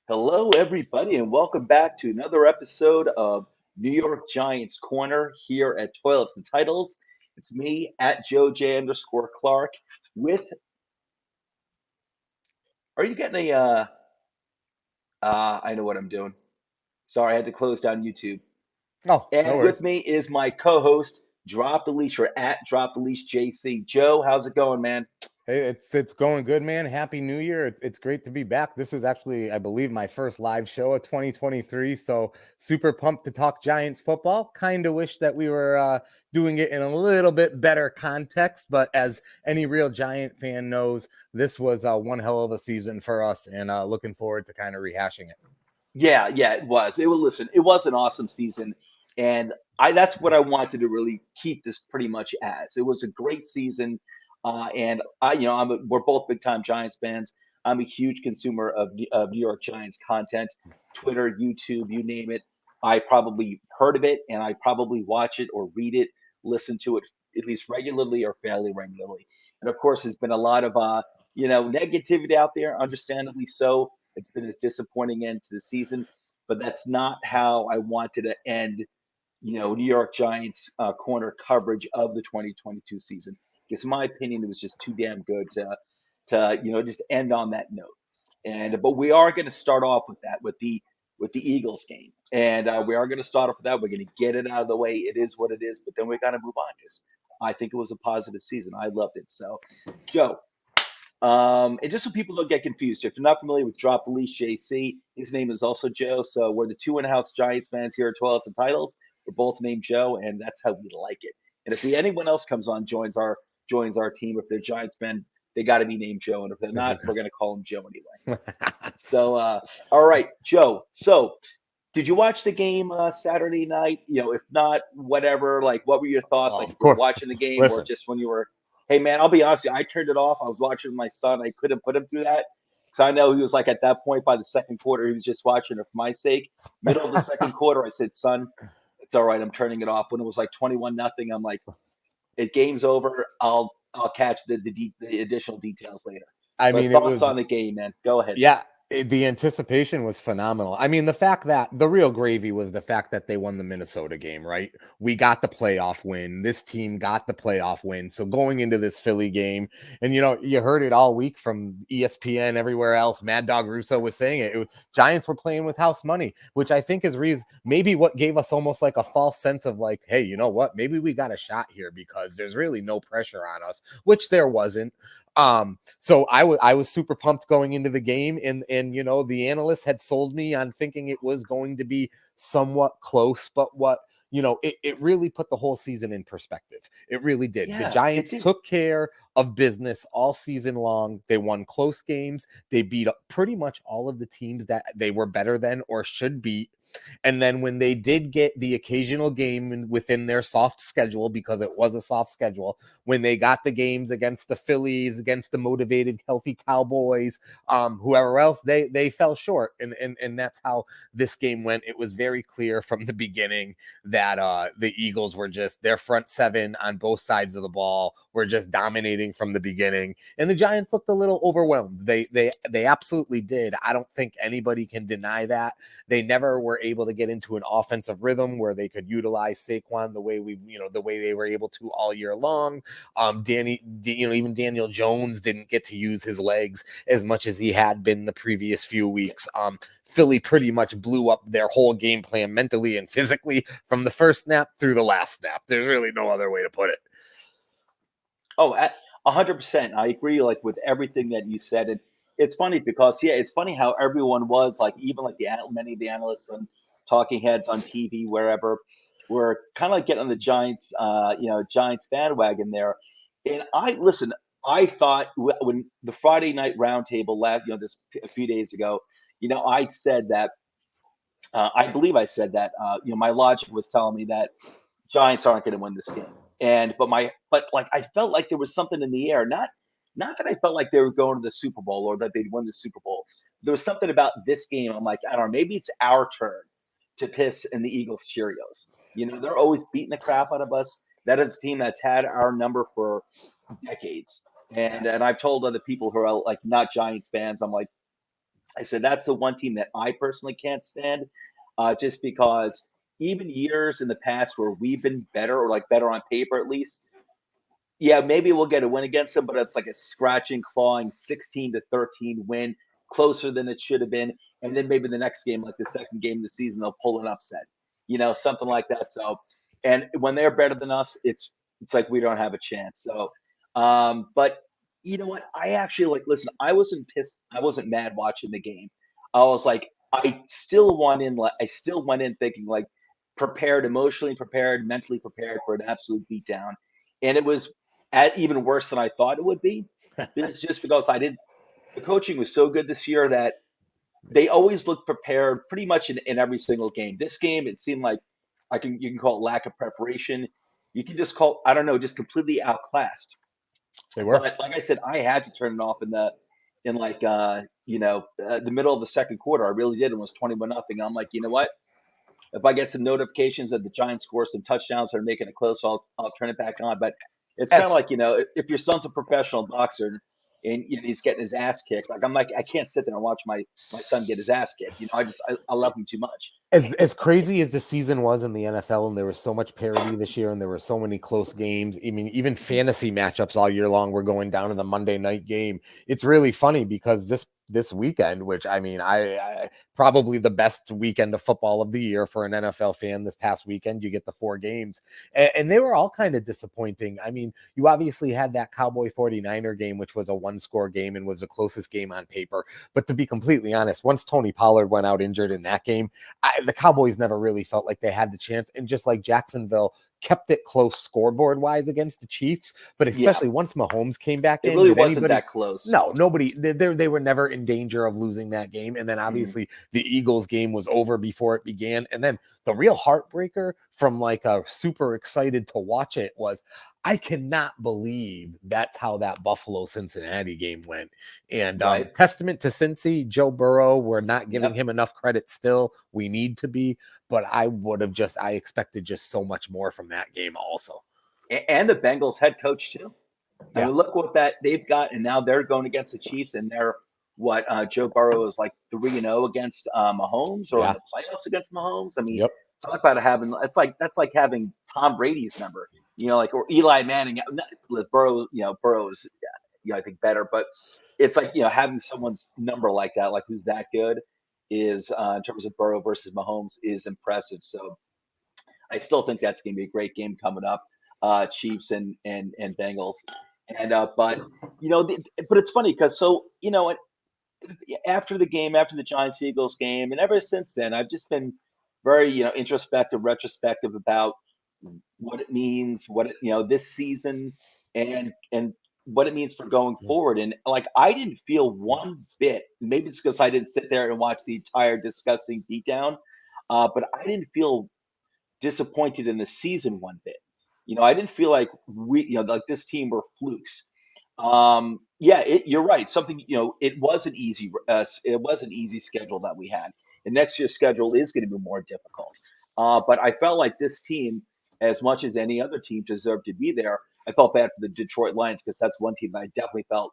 Hello, everybody, and welcome back to another episode of New York Giants Corner here at Toilets and Titles. It's me at Joe J underscore Clark with. Are you getting a? I know what I'm doing. Sorry, I had to close down YouTube. Oh, no And with worries. me is my co-host, Drop the Leash or at Drop the Leash JC. Joe, how's it going, man? Hey, it's going good, man. Happy New Year. It's great to be back. This is actually, I believe, my first live show of 2023. So super pumped to talk Giants football. Kind of wish that we were doing it in a little bit better context, but as any real Giant fan knows, this was one hell of a season for us, and looking forward to kind of rehashing it. Yeah, it was. It was an awesome season, and I that's what I wanted to really keep this pretty much as. It was a great season, and we're both big time Giants fans. I'm a huge consumer of New York Giants content, Twitter, YouTube, you name it. I probably heard of it, and I probably watch it or read it, listen to it at least regularly or fairly regularly. And of course, there's been a lot of negativity out there, understandably so. It's been a disappointing end to the season, but that's not how I wanted to end, New York Giants corner coverage of the 2022 season. Because in my opinion, it was just too damn good to just end on that note. And but we are going to start off with that with the Eagles game, and we are going to start off with that. We're going to get it out of the way. It is what it is, but then we got to move on because I think it was a positive season. I loved it. So, Joe, and just so people don't get confused, if you're not familiar with Drop the Leash JC, his name is also Joe. So we're the two in-house Giants fans here at Toilets and Titles. We're both named Joe, and that's how we like it. And if anyone else comes on, joins our team, if they're Giants fan, they got to be named Joe, and if they're not, we're gonna call him Joe anyway. So, all right, Joe. So, did you watch the game Saturday night? If not, whatever. Like, what were your thoughts? Oh, Like, of you were course. watching the game, or Listen, just when you were? Hey, man, I'll be honest. With you, I turned it off. I was watching with my son. I couldn't put him through that because I know he was like at that point by the second quarter, he was just watching it for my sake. Middle of the second quarter, I said, "Son, it's all right. I'm turning it off." When it was like 21-0, I'm like, "It game's over. I'll catch the additional details later." I But mean, it thoughts was on the game, man? Go ahead. yeah, the anticipation was phenomenal. I mean, the fact that the real gravy was the fact that they won the Minnesota game, right? We got the playoff win. This team got the playoff win. So going into this Philly game, and you heard it all week from ESPN, everywhere else. Mad Dog Russo was saying Giants were playing with house money, which I think is maybe what gave us almost like a false sense of like, hey, you know what? Maybe we got a shot here because there's really no pressure on us, which there wasn't. So I was super pumped going into the game, and the analysts had sold me on thinking it was going to be somewhat close, but it really put the whole season in perspective. It really did. The Yeah, it Giants did. took care of business all season long. They won close games. They beat up pretty much all of the teams that they were better than or should beat. And then when they did get the occasional game within their soft schedule, because it was a soft schedule, when they got the games against the Phillies, against the motivated, healthy Cowboys, whoever else, they fell short. And that's how this game went. It was very clear from the beginning that the Eagles were just their front seven on both sides of the ball were just dominating from the beginning. And the Giants looked a little overwhelmed. They absolutely did. I don't think anybody can deny that. They never were able to get into an offensive rhythm where they could utilize Saquon the way they were able to all year long. Even Daniel Jones didn't get to use his legs as much as he had been the previous few weeks. Philly pretty much blew up their whole game plan mentally and physically from the first snap through the last snap. There's really no other way to put it. Oh, 100%. I agree, like with everything that you said. And it's funny because it's funny how everyone was like, even like many of the analysts and talking heads on TV, wherever, were kind of like getting on the Giants bandwagon there. And I listen. I thought when the Friday night roundtable last, this a few days ago, I said that. I believe I said that. My logic was telling me that Giants aren't going to win this game. But like I felt like there was something in the air. Not that I felt like they were going to the Super Bowl or that they'd win the Super Bowl. There was something about this game. I'm like, I don't know, maybe it's our turn to piss in the Eagles Cheerios. They're always beating the crap out of us. That is a team that's had our number for decades. And I've told other people who are like not Giants fans, I'm like, I said that's the one team that I personally can't stand, just because even years in the past where we've been better or like better on paper at least, yeah, maybe we'll get a win against them, but it's like a scratching, clawing 16-13 win, closer than it should have been. And then maybe the next game, like the second game of the season, they'll pull an upset, something like that. So, and when they're better than us, it's like we don't have a chance. So, but you know what? I actually like. Listen, I wasn't pissed. I wasn't mad watching the game. I was like, I still went in. Like, I still went in thinking like prepared, emotionally prepared, mentally prepared for an absolute beatdown, and it was even worse than I thought it would be. It's just because I did. The coaching was so good this year that they always look prepared pretty much in every single game. This game, it seemed like you can call it lack of preparation. You can just call, I don't know, just completely outclassed. They were. But like I said, I had to turn it off in like the middle of the second quarter. I really did. It was 21-0. I'm like, you know what? If I get some notifications that the Giants score some touchdowns or making it close, I'll turn it back on. But it's kind of As like, if your son's a professional boxer and he's getting his ass kicked, like I'm like, I can't sit there and watch my son get his ass kicked. I love him too much. as crazy as the season was in the NFL, and there was so much parity this year, and there were so many close games. I mean, even fantasy matchups all year long were going down to the Monday night game. It's really funny because this weekend, which I mean, I probably the best weekend of football of the year for an NFL fan. This past weekend, you get the 4 games, and they were all kind of disappointing. I mean, you obviously had that Cowboy 49er game, which was a 1-score game and was the closest game on paper. But to be completely honest, once Tony Pollard went out injured in that game, the Cowboys never really felt like they had the chance. And just like Jacksonville kept it close scoreboard wise against the Chiefs, but Yeah, especially once Mahomes came back it in, really did wasn't anybody? that close. No, nobody. They were never in danger of losing that game. And then Mhm. obviously the Eagles game was over before it began. And then the real heartbreaker from like a super excited to watch it was I cannot believe that's how that Buffalo Cincinnati game went. And Right. testament to Cincy, Joe Burrow. We're not giving Yep. him enough credit still. We need to be, but I expected just so much more from that game also. And the Bengals head coach too. I Yeah. mean, look what that they've got, and now they're going against the Chiefs, and they're what Joe Burrow is like 3-0 against Mahomes, or in Yeah. the playoffs against Mahomes. I mean, Yep. talk about having that's like having Tom Brady's number, like or Eli Manning. With Burrow, Burrow is I think better, but it's like having someone's number like that, like who's that good, is in terms of Burrow versus Mahomes is impressive. So I still think that's going to be a great game coming up, Chiefs and Bengals. And but but it's funny because after the game, after the Giants Eagles game, and ever since then, I've just been very introspective, retrospective about what it means, what it this season, and what it means for going forward. And like I didn't feel one bit. Maybe it's because I didn't sit there and watch the entire disgusting beatdown, but I didn't feel disappointed in the season one bit. I didn't feel like like this team were flukes. Yeah, you're right. Something, it was an easy schedule that we had. And next year's schedule is going to be more difficult. But I felt like this team, as much as any other team deserved to be there, I felt bad for the Detroit Lions because that's one team that I definitely felt,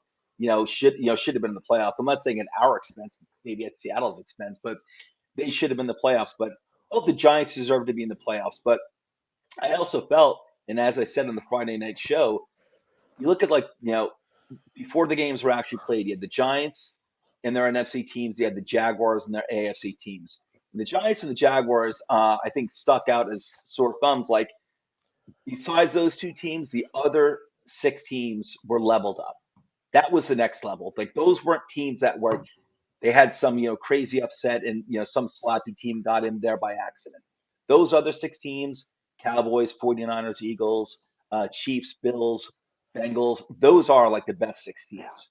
should have been in the playoffs. I'm not saying at our expense, maybe at Seattle's expense, but they should have been in the playoffs. But both the Giants deserve to be in the playoffs. But I also felt, and as I said on the Friday night show, you look at like, before the games were actually played, you had the Giants and their NFC teams, you had the Jaguars and their AFC teams. And the Giants and the Jaguars, I think, stuck out as sore thumbs. Like, besides those two teams, the other 6 teams were leveled up. That was the next level. Like, those weren't teams that were they had some, crazy upset and, some sloppy team got in there by accident. Those other 6 teams, Cowboys, 49ers, Eagles, Chiefs, Bills, Bengals, those are like the best 6 teams,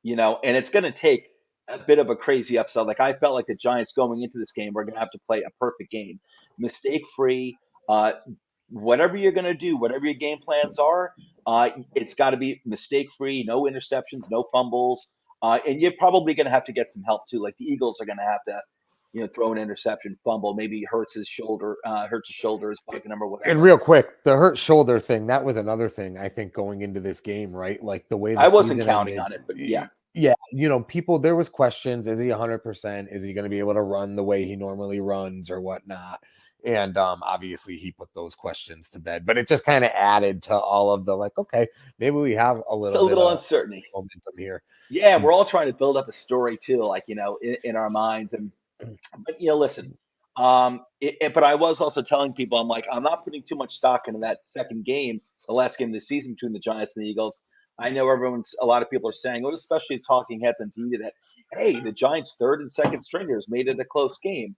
and it's going to take a bit of a crazy upset. Like I felt like the Giants going into this game, we're going to have to play a perfect game, mistake free. Whatever you're going to do, whatever your game plans are, it's got to be mistake free, no interceptions, no fumbles. And you're probably going to have to get some help too. Like the Eagles are going to have to, throw an interception, fumble, maybe hurts his shoulder, his bucking him or And whatever. real quick, the hurt shoulder thing, that was another thing I think going into this game, right? Like the way the I wasn't season counting ended. on it, but yeah. Yeah, people, there was questions. Is he 100%? Is he going to be able to run the way he normally runs or whatnot? And obviously he put those questions to bed, but it just kind of added to all of the like, okay, maybe we have a It's little a bit little of uncertainty. momentum here. Yeah, we're all trying to build up a story too, like in our minds. And but listen, but I was also telling people, I'm like, I'm not putting too much stock into that second game, the last game of the season between the Giants and the Eagles. I know a lot of people are saying, well, especially talking heads on TV, that hey, the Giants' third and second stringers made it a close game.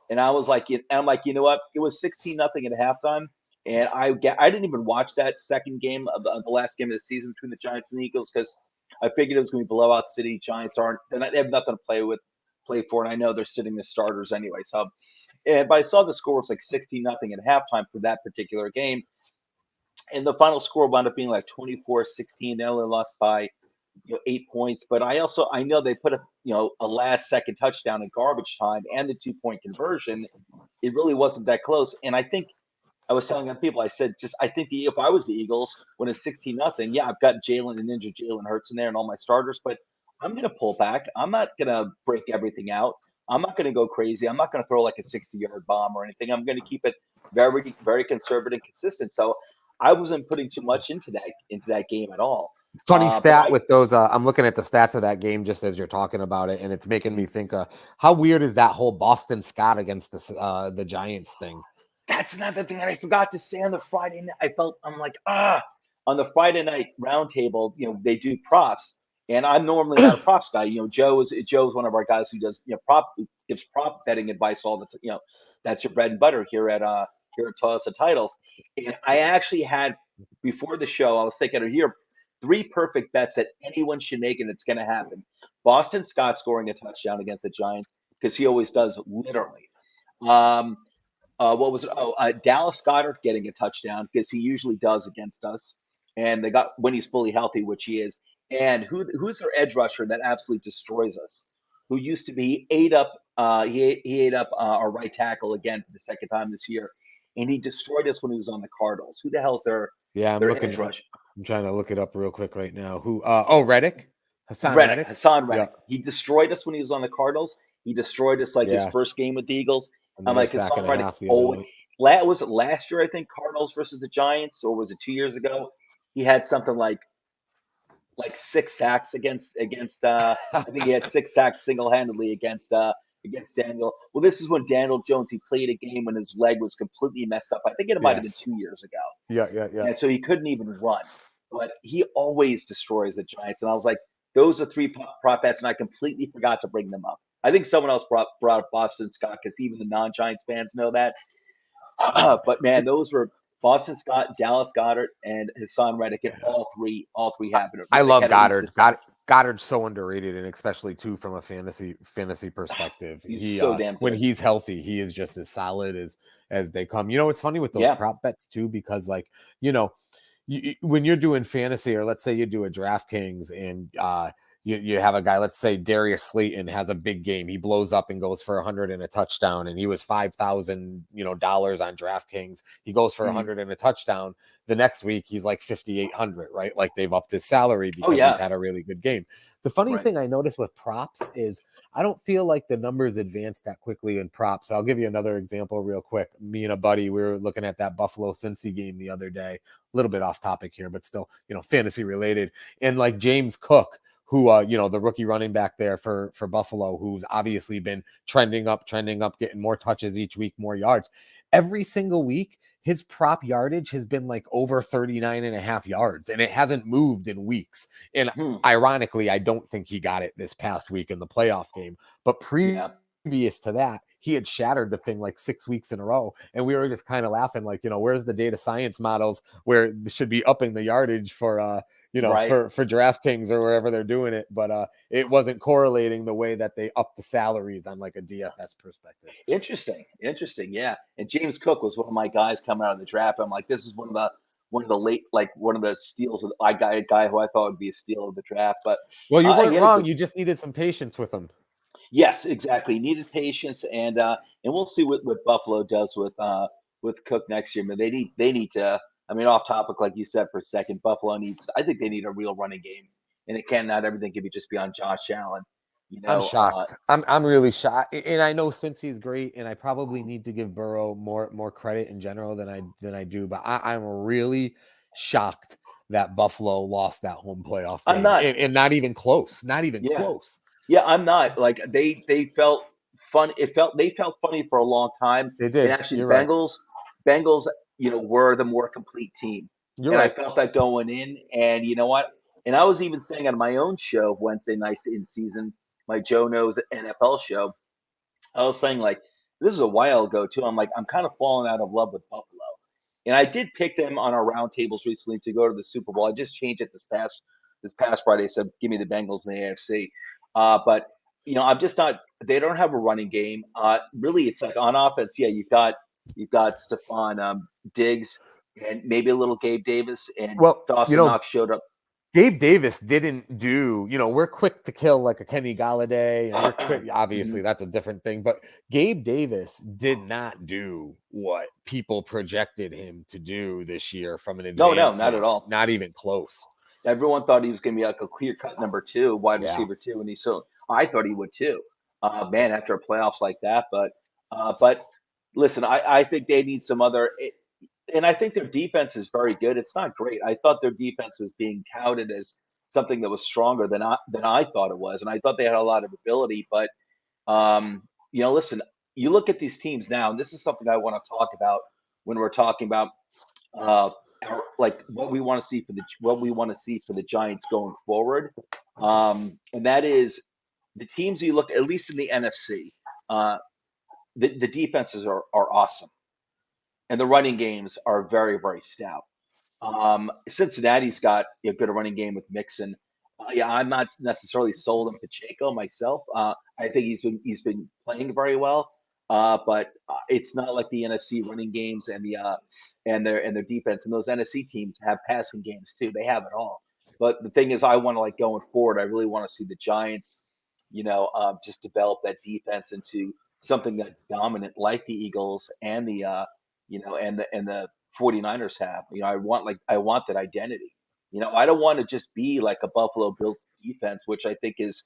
And I was like, and I'm like, you know what? It was 16-0 at halftime, and I didn't even watch that second game of the last game of the season between the Giants and the Eagles because I figured it was going to be blowout city. Giants aren't they have nothing to play for, and I know they're sitting the starters anyway. So, but I saw the score was like 16-0 at halftime for that particular game, and the final score wound up being like 24-16. They only lost by 8 points. But I know they put a last second touchdown in garbage time and the 2-point conversion. It really wasn't that close. And I think I was telling people, I said, I think if I was the Eagles when it's 16-0, yeah, I've got Jalen and Ninja Jalen Hurts in there and all my starters, but I'm going to pull back. I'm not going to break everything out. I'm not going to go crazy. I'm not going to throw like a 60-yard bomb or anything. I'm going to keep it very, very conservative and consistent. So I wasn't putting too much into that game at all. Funny But stat with those. I'm looking at the stats of that game just as you're talking about it, and it's making me think, how weird is that whole Boston Scott against the Giants thing? That's another thing that I forgot to say on the Friday night. I'm like, on the Friday night roundtable, they do props, and I'm normally not a props guy. Joe's one of our guys who does gives prop betting advice all the time. That's your bread and butter here at Toss of Titles. And I actually had before the show, I was thinking here 3 perfect bets that anyone should make, and it's going to happen. Boston Scott scoring a touchdown against the Giants because he always does, literally. Um, what was it? Oh, Dallas Goddard getting a touchdown because he usually does against us, and they got when he's fully healthy, which he is. And who's their edge rusher that absolutely destroys us? Who used to be he ate up our right tackle again for the second time this year, and he destroyed us when he was on the Cardinals. Who the hell's Yeah, I'm their looking. edge rush? I'm trying to look it up real quick right now. Who? Oh, Reddick, Hassan Reddick, Reddick. Hassan Yeah, Reddick. He destroyed us when he was on the Cardinals. He destroyed us like his yeah. first game with the Eagles. I'm Another like sack Hassan and a Reddick. half the other Oh, night. was it last year? I think Cardinals versus the Giants, or was it 2 years ago? He had something like 6 sacks against. I think he had 6 sacks single handedly against Daniel. Well, this is when Daniel Jones he played a game when his leg was completely messed up. I think it might have been Yes. 2 years ago, Yeah, yeah, yeah. and so he couldn't even run. But he always destroys the Giants, and I was like, those are 3 prop bets, and I completely forgot to bring them up. I think someone else brought up Boston Scott because even the non-Giants fans know that. But man, those were Boston Scott, Dallas Goddard, and Hassan Reddick, and all three happened. I Reddick love had at least a Goddard. sack. Goddard's so underrated, and especially too from a fantasy perspective. He's He so damn when good. he's healthy, he is just as solid as they come. It's funny with those Yeah. prop bets too, because like when you're doing fantasy, or let's say you do a DraftKings and you have a guy, let's say Darius Slayton has a big game, he blows up and goes for 100 and a touchdown, and he was $5,000 on DraftKings. He goes for Mhm. 100 and a touchdown. The next week he's like 5,800, right? Like they've upped his salary Oh because he's yeah. had a really good game. The funny Right. thing I noticed with props is I don't feel like the numbers advance that quickly in props. I'll give you another example real quick. Me and a buddy, we were looking at that Buffalo Cincy game the other day. A little bit off topic here, but still, fantasy related. And like James Cook, who the rookie running back there for Buffalo, who's obviously been trending up, getting more touches each week, more yards. Every single week, his prop yardage has been like over 39 and a half yards, and it hasn't moved in weeks. And Hmm. ironically, I don't think he got it this past week in the playoff game, but Yeah. previous to that, he had shattered the thing like 6 weeks in a row. And we were just kind of laughing, like, where's the data science models where they should be upping the yardage for, Right. for DraftKings or wherever they're doing it. But it wasn't correlating the way that they upped the salaries on like a DFS perspective. Interesting. Interesting. Yeah. And James Cook was one of my guys coming out of the draft. I'm like, this is one of the late, like one of the steals of I got a guy who I thought would be a steal of the draft. But Well, you he weren't had a wrong. good. You just needed some patience with them. Yes, exactly. He needed patience, and we'll see what Buffalo does with Cook next year. But they need to. I mean, off topic, like you said for a second, Buffalo needs. I think they need a real running game and it can't. Not everything can be just be on Josh Allen. You I'm know, shocked. I'm really shocked, and I know since he's great, and I probably need to give Burrow more credit in general than I do, but I'm really shocked that Buffalo lost that home playoff I'm game, not. and not even close, not even Yeah, close. yeah, I'm not. Like they felt fun. It felt they felt funny for a long time, They and did. actually, You're right. Bengals, were the more complete team, You're and I right. felt that going in. And you know what? And I was even saying on my own show Wednesday nights in season, my Joe Knows NFL show. I was saying like this is a while ago too. I'm like I'm kind of falling out of love with Buffalo, and I did pick them on our roundtables recently to go to the Super Bowl. I just changed it this past Friday. Said give me the Bengals in the AFC, but I'm just not. They don't have a running game. Really, it's like on offense. Yeah, you've got Stephon Diggs and maybe a little Gabe Davis and Well, Dawson Knox showed up. Gabe Davis didn't do, we're quick to kill like a Kenny Galladay, and we're quick. Mhm. Obviously, that's a different thing. But Gabe Davis did not do what people projected him to do this year from an No, no, not at advancement. all. Not even close. Everyone thought he was going to be like a clear cut number two, wide Yeah. receiver two, and I thought he would too. Man, after a playoffs like that, but listen, I think they need some other, and I think their defense is very good. It's not great. I thought their defense was being touted as something that was stronger than I thought it was, and I thought they had a lot of ability. But listen, you look at these teams now, and this is something I want to talk about when we're talking about uh, like what we want to see for the Giants going forward, and that is the teams you look at least in the NFC. Uh, the defenses are awesome, and the running games are very very stout. Cincinnati's got a good running game with Mixon. Yeah, I'm not necessarily sold on Pacheco myself. I think he's been playing very well, but it's not like the NFC running games and their defense. And those NFC teams have passing games too. They have it all. But the thing is, I want to like going forward. I really want to see the Giants, just develop that defense into something that's dominant, like the Eagles and the 49ers have. I want that identity. I don't want to just be like a Buffalo Bills defense, which I think is,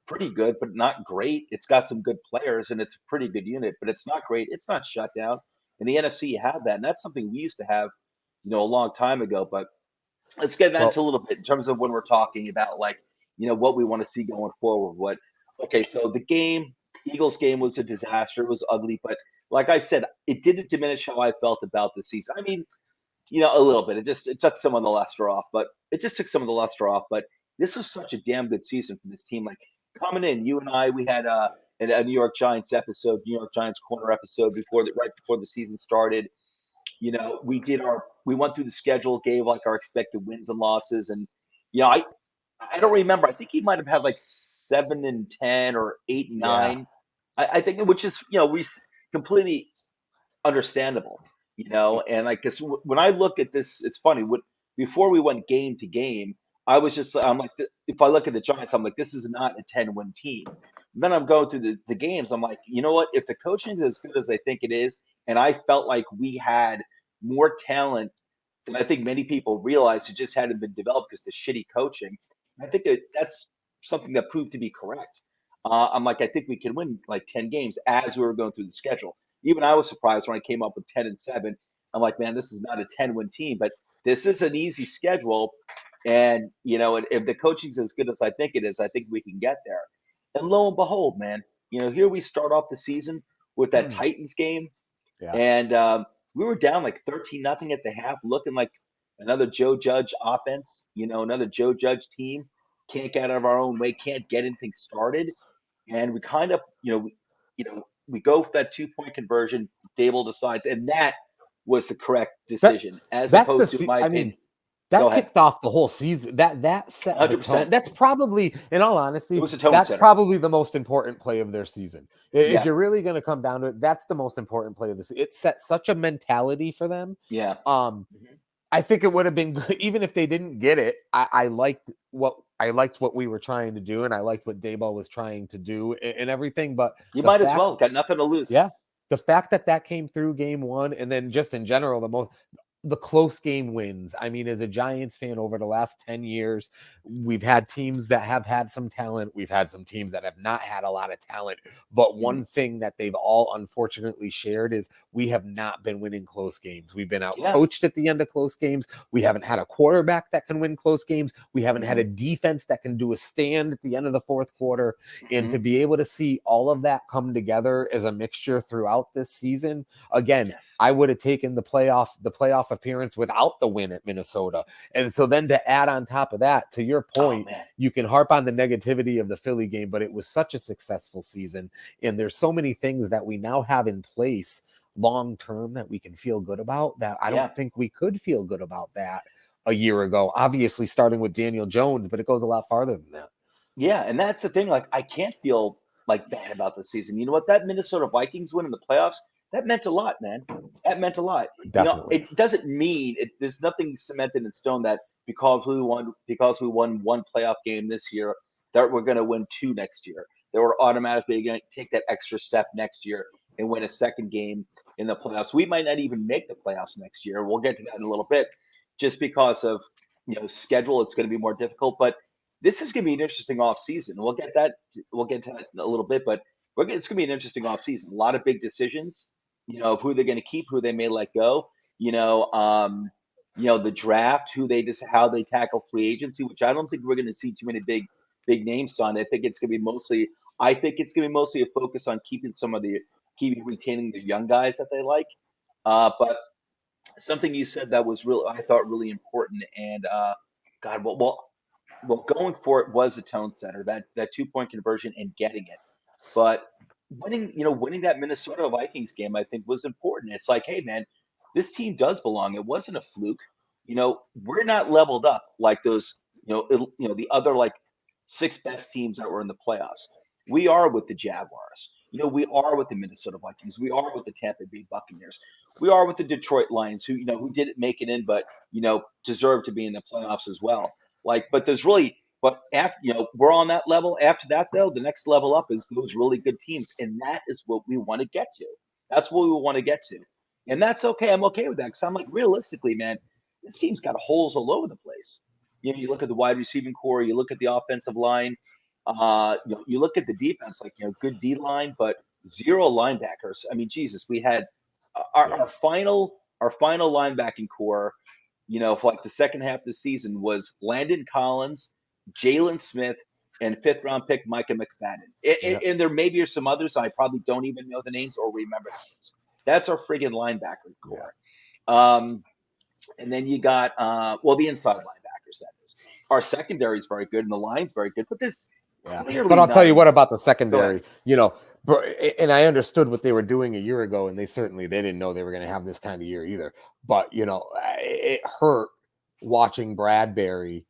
pretty good, but not great. It's got some good players and it's a pretty good unit, but it's not great. It's not shut down. In the NFC, you have that, and that's something we used to have, a long time ago. But let's get that into Well, a little bit in terms of when we're talking about like, what we want to see going forward. Okay, so the Eagles game was a disaster. It was ugly, but like I said, it didn't diminish how I felt about the season. I mean, a little bit. It took some of the luster off, but it just took some of the luster off. But this was such a damn good season for this team. Like coming in, you and I, we had a New York Giants episode, New York Giants corner episode right before the season started. We went through the schedule, gave like our expected wins and losses, and you know, I I don't remember. I think he might have had like 7-10 or eight and yeah. nine. I think, which is completely understandable, and like, because when I look at this, it's funny. Before we went game to game, I'm like, if I look at the Giants, I'm like, this is not a 10-win team. Then I'm going through the games. I'm like, you know what? If the coaching is as good as I think it is, and I felt like we had more talent than I think many people realize, it just hadn't been developed because the shitty coaching. I think that's something that proved to be correct. I'm like, I think we can win like 10 games as we were going through the schedule. Even I was surprised when I came up with 10-7. I'm like, man, this is not a 10-win team, but this is an easy schedule. And, if the coaching's as good as I think it is, I think we can get there. And lo and behold, man, here we start off the season with that Titans game. Yeah. And we were down like 13-0 at the half, looking like another Joe Judge offense, another Joe Judge team. Can't get out of our own way, can't get anything started. And we kind of, we go for that 2-point conversion. Dable decides, and that was the correct That decision, as that's opposed to, in my I opinion. mean, Go that ahead. kicked off the whole season. That set the tone. 100%. That's probably, in all It honesty, was a tone that's setter. probably the most important play of their season. If Yeah. you're really going to come down to it, that's the most important play of the season. It set such a mentality for them. Yeah. Um, Mhm. I think it would have been good, even if they didn't get it. I liked what we were trying to do, and I liked what Dayball was trying to do, and everything. But You the might as fact, well. Got nothing to lose. yeah, the fact that came through game one, and then just in general, the close game wins. I mean, as a Giants fan over the last 10 years, we've had teams that have had some talent. We've had some teams that have not had a lot of talent. But Mhm. one thing that they've all unfortunately shared is we have not been winning close games. We've been out Yeah. coached at the end of close games. We haven't had a quarterback that can win close games. We haven't had Hmm. a defense that can do a stand at the end of the fourth quarter. And Hmm. to be able to see all of that come together as a mixture throughout this season, again, Yes. I would have taken the playoff appearance without the win at Minnesota. And so then to add on top of that, to your Oh point, man. you can harp on the negativity of the Philly game, but it was such a successful season. And there's so many things that we now have in place long term that we can feel good about that I Yeah. don't think we could feel good about that a year ago. Obviously, starting with Daniel Jones, but it goes a lot farther than that. Yeah, and that's the thing. Like, I can't feel like bad about the season. You know what? That Minnesota Vikings win in the playoffs, that meant a lot, man. That meant a lot. Definitely. It doesn't mean there's nothing cemented in stone that because we won one playoff game this year that we're going to win two next year. That we're automatically going to take that extra step next year and win a second game in the playoffs. We might not even make the playoffs next year. We'll get to that in a little bit, just because of schedule. It's going to be more difficult, but this is going to be an interesting off season. We'll get to that in a little bit, but it's going to be an interesting off season. A lot of big decisions, of who they're going to keep, who they may let go. The draft, how they tackle free agency, which I don't think we're going to see too many big names signed. I think it's going to be mostly a focus on keeping retaining the young guys that they like. But something you said that was I thought really important, and God, well, going for it was a tone setter, that 2-point conversion and getting it. But winning that Minnesota Vikings game, I think was important. It's like, hey man, this team does belong. It wasn't a fluke. We're not leveled up like those, the other like six best teams that were in the playoffs. We are with the Jaguars. We are with the Minnesota Vikings. We are with the Tampa Bay Buccaneers. We are with the Detroit Lions, who didn't make it in, but deserve to be in the playoffs as well. But after we're on that level. After that, though, the next level up is those really good teams, and that is what we want to get to. That's what we want to get to, and that's okay. I'm okay with that because I'm like, realistically, man, this team's got holes all over the place. You look at the wide receiving core, you look at the offensive line, you look at the defense, like good D line, but zero linebackers. I mean, Jesus, we had our, Yeah. our final linebacking core, for like the second half of the season was Landon Collins, Jalen Smith, and fifth round pick Micah McFadden. Yeah. And there maybe are some others I probably don't even know the names or remember the names. That's our friggin' linebacker Yeah. core. And then you got the inside linebackers. That is, our secondary is very good and the line's very good, but there's Yeah. But clearly I'll tell not you enough. what about the Go ahead. secondary, and I understood what they were doing a year ago, and they didn't know they were going to have this kind of year either. But it hurt watching Bradbury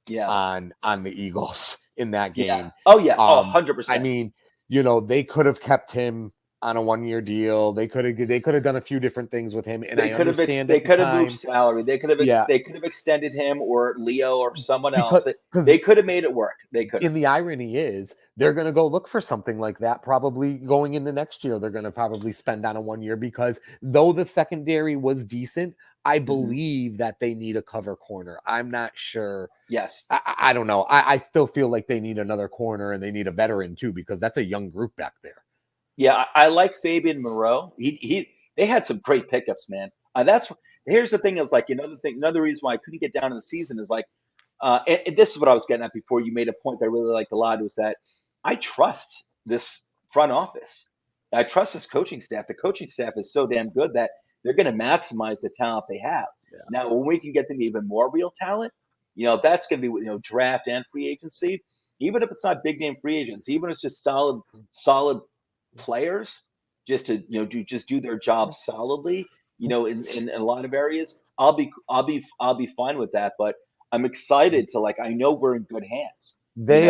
Yeah. on the Eagles in that Yeah. game. Oh yeah. Oh, I 100%. mean, they could have kept him on a 1-year deal. They could have done a few different things with him, and I understand They at the could have moved time, salary. yeah, They could have extended him or Leo or someone else. because They could have made it work. They could have. and the irony is they're going to go look for something like that probably going into next year. They're going to probably spend on a 1 year because though the secondary was decent, I Hmm. believe that they need a cover corner. I'm not sure. Yes. I don't know. I still feel like they need another corner and they need a veteran too because that's a young group back there. Yeah, I like Fabian Moreau. They had some great pickups, man. Here's the thing is like another reason why I couldn't get down in the season is like, and this is what I was getting at before you made a point that I really liked a lot was that I trust this front office. I trust this coaching staff. The coaching staff is so damn good that they're going to maximize the talent they have. Yeah. Now, when we can get them even more real talent, that's going to be draft and free agency. Even if it's not big name free agents, even if it's just solid players, just to do their job solidly, in a lot of areas, I'll be fine with that. But I'm excited to I know we're in good hands. They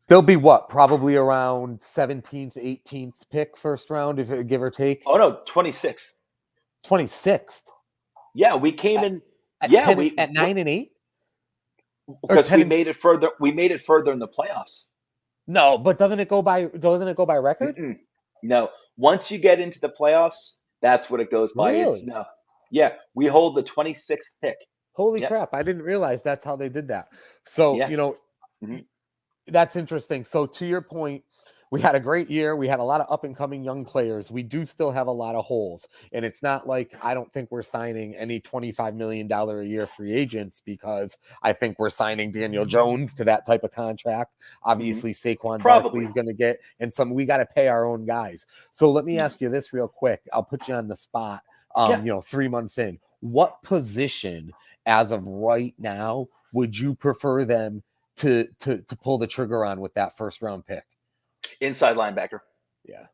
they'll be what? Probably around 17th, 18th pick first round, if give or take. Oh no, 26th. 26th. Yeah, we came in. At Yeah, 10, at 9 and 8. Because we made it further. We made it further in the playoffs. No, but doesn't it go by record? Mm-mm. No, once you get into the playoffs, that's what it goes by. Really? No. Yeah, we hold the 26th pick. Holy Yep. crap! I didn't realize that's how they did that. So Yeah. Hmm. that's interesting. So to your point, we had a great year. We had a lot of up and coming young players. We do still have a lot of holes. And it's not like I don't think we're signing any $25 million a year free agents, because I think we're signing Daniel Jones to that type of contract. Hmm. Obviously, Saquon Barkley Probably. is going to get, and we got to pay our own guys. So let me Yeah. ask you this real quick. I'll put you on the spot. Yeah. 3 months in, what position as of right now would you prefer them to pull the trigger on with that first round pick? Inside linebacker. Yeah,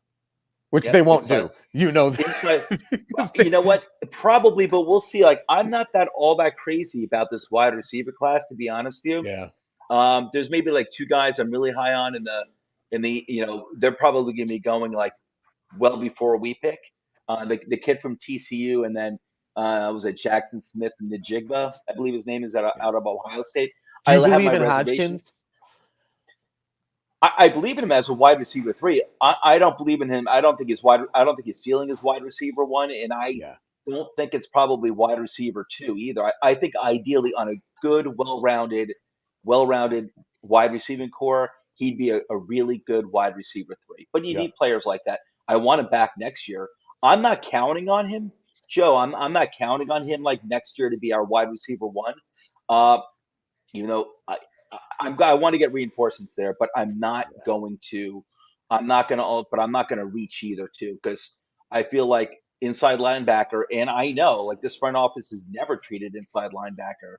which they Yep. won't do. Inside. Well, They, you know what? Probably, but we'll see. Like, I'm not that all that crazy about this wide receiver class, to be honest with you. yeah, There's maybe like two guys I'm really high on in the they're probably going to be going like well before we pick. The kid from TCU, and then was it Jackson Smith and Najigba? I believe his name is yeah. out of Ohio State. Do you I have my believe in Hodgkins? reservations. I believe in him as a wide receiver three. I don't believe in him. I don't think his wide. I don't think his ceiling is wide receiver one, and I Yeah, don't think it's probably wide receiver two either. I think ideally on a good, well-rounded wide receiving core, he'd be a really good wide receiver three. But you yeah, need players like that. I want him back next year. I'm not counting on him, Joe. I'm not counting on him like next year to be our wide receiver one. Uh, you know, I want to get reinforcements there, but I'm not yeah, going to. I'm not going to. But I'm not going to reach either too, because I feel like inside linebacker, and I know like this front office has never treated inside linebacker.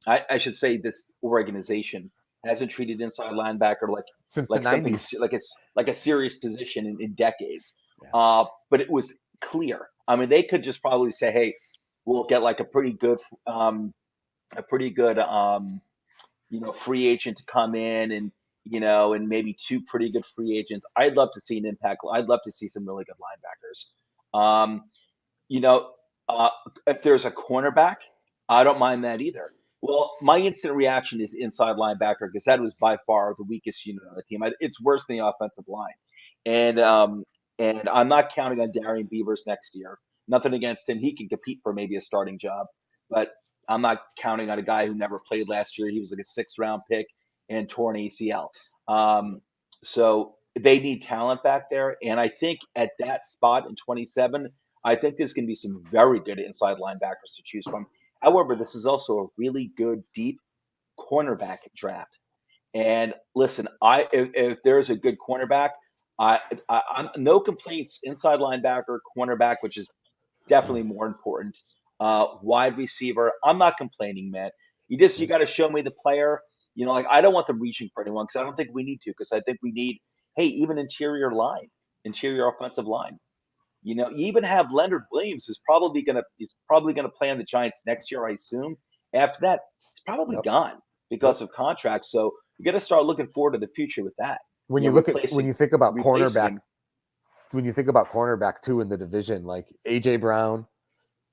I should say this organization hasn't treated inside linebacker since the like something '90s. like it's like a serious position in decades. Yeah, But it was clear. I mean, they could just probably say, "Hey, we'll get like a pretty good free agent to come in and maybe two pretty good free agents. I'd love to see an impact. I'd love to see some really good linebackers. You know, uh, if there's a cornerback, I don't mind that either. Well, my instant reaction is inside linebacker because that was by far the weakest unit on the team. It's worse than the offensive line, and um, and I'm not counting on Darian Beavers next year. Nothing against him; he can compete for maybe a starting job, but I'm not counting on a guy who never played last year. He was like a sixth round pick and torn ACL. yeah, Um, so they need talent back there, and I think at that spot in 27, I think there's going to be some very good inside linebackers to choose from. However, this is also a really good deep cornerback draft. And listen, if there's a good cornerback, I'm no complaints. Inside linebacker, cornerback, which is definitely more important. Wide receiver, I'm not complaining, man. You got to show me the player. Like I don't want them reaching for anyone because I don't think we need to. Because I think we need, hey, even interior offensive line. You even have Leonard Williams, he's probably gonna play on the Giants next year, I assume. After that, he's probably yep, gone yep. because of contracts. So you got to start looking forward to the future with that. When you look at when you think about Replacing cornerback, him. when you think about cornerback too in the division, like AJ Brown,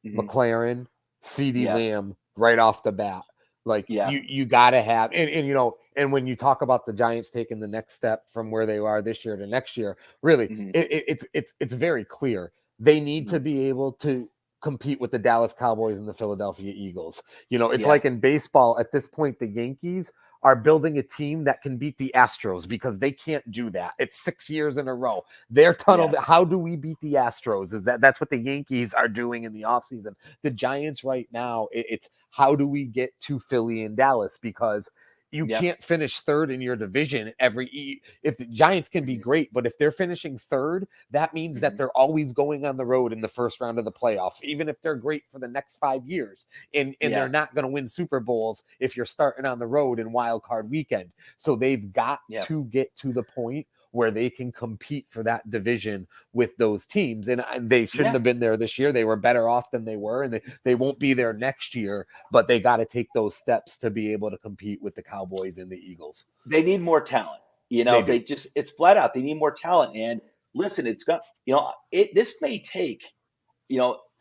Hmm. McLaren, CD Yeah, Lamb right off the bat. Like yeah. you gotta have, and when you talk about the Giants taking the next step from where they are this year to next year, really Hmm. it's very clear they need Hmm. to be able to compete with the Dallas Cowboys and the Philadelphia Eagles. It's Yeah, like in baseball at this point, the Yankees are building a team that can beat the Astros because they can't do that. It's 6 years in a row. They're yeah, tunneled. How do we beat the Astros? That's what the Yankees are doing in the offseason. The Giants right now, it's how do we get to Philly and Dallas, because you yeah. can't finish third in your division if the Giants can be Hmm. great, but if they're finishing third, that means that Hmm. they're always going on the road in the first round of the playoffs, even if they're great for the next 5 years. And Yeah, they're not going to win Super Bowls if you're starting on the road in wild card weekend. So they've got yeah, to get to the point where they can compete for that division with those teams. And they shouldn't yeah. have been there this year. They were better off than they were, and they won't be there next year, but they got to take those steps to be able to compete with the Cowboys and the Eagles. They need more talent. They do. It's flat out. They need more talent. And listen, this may take,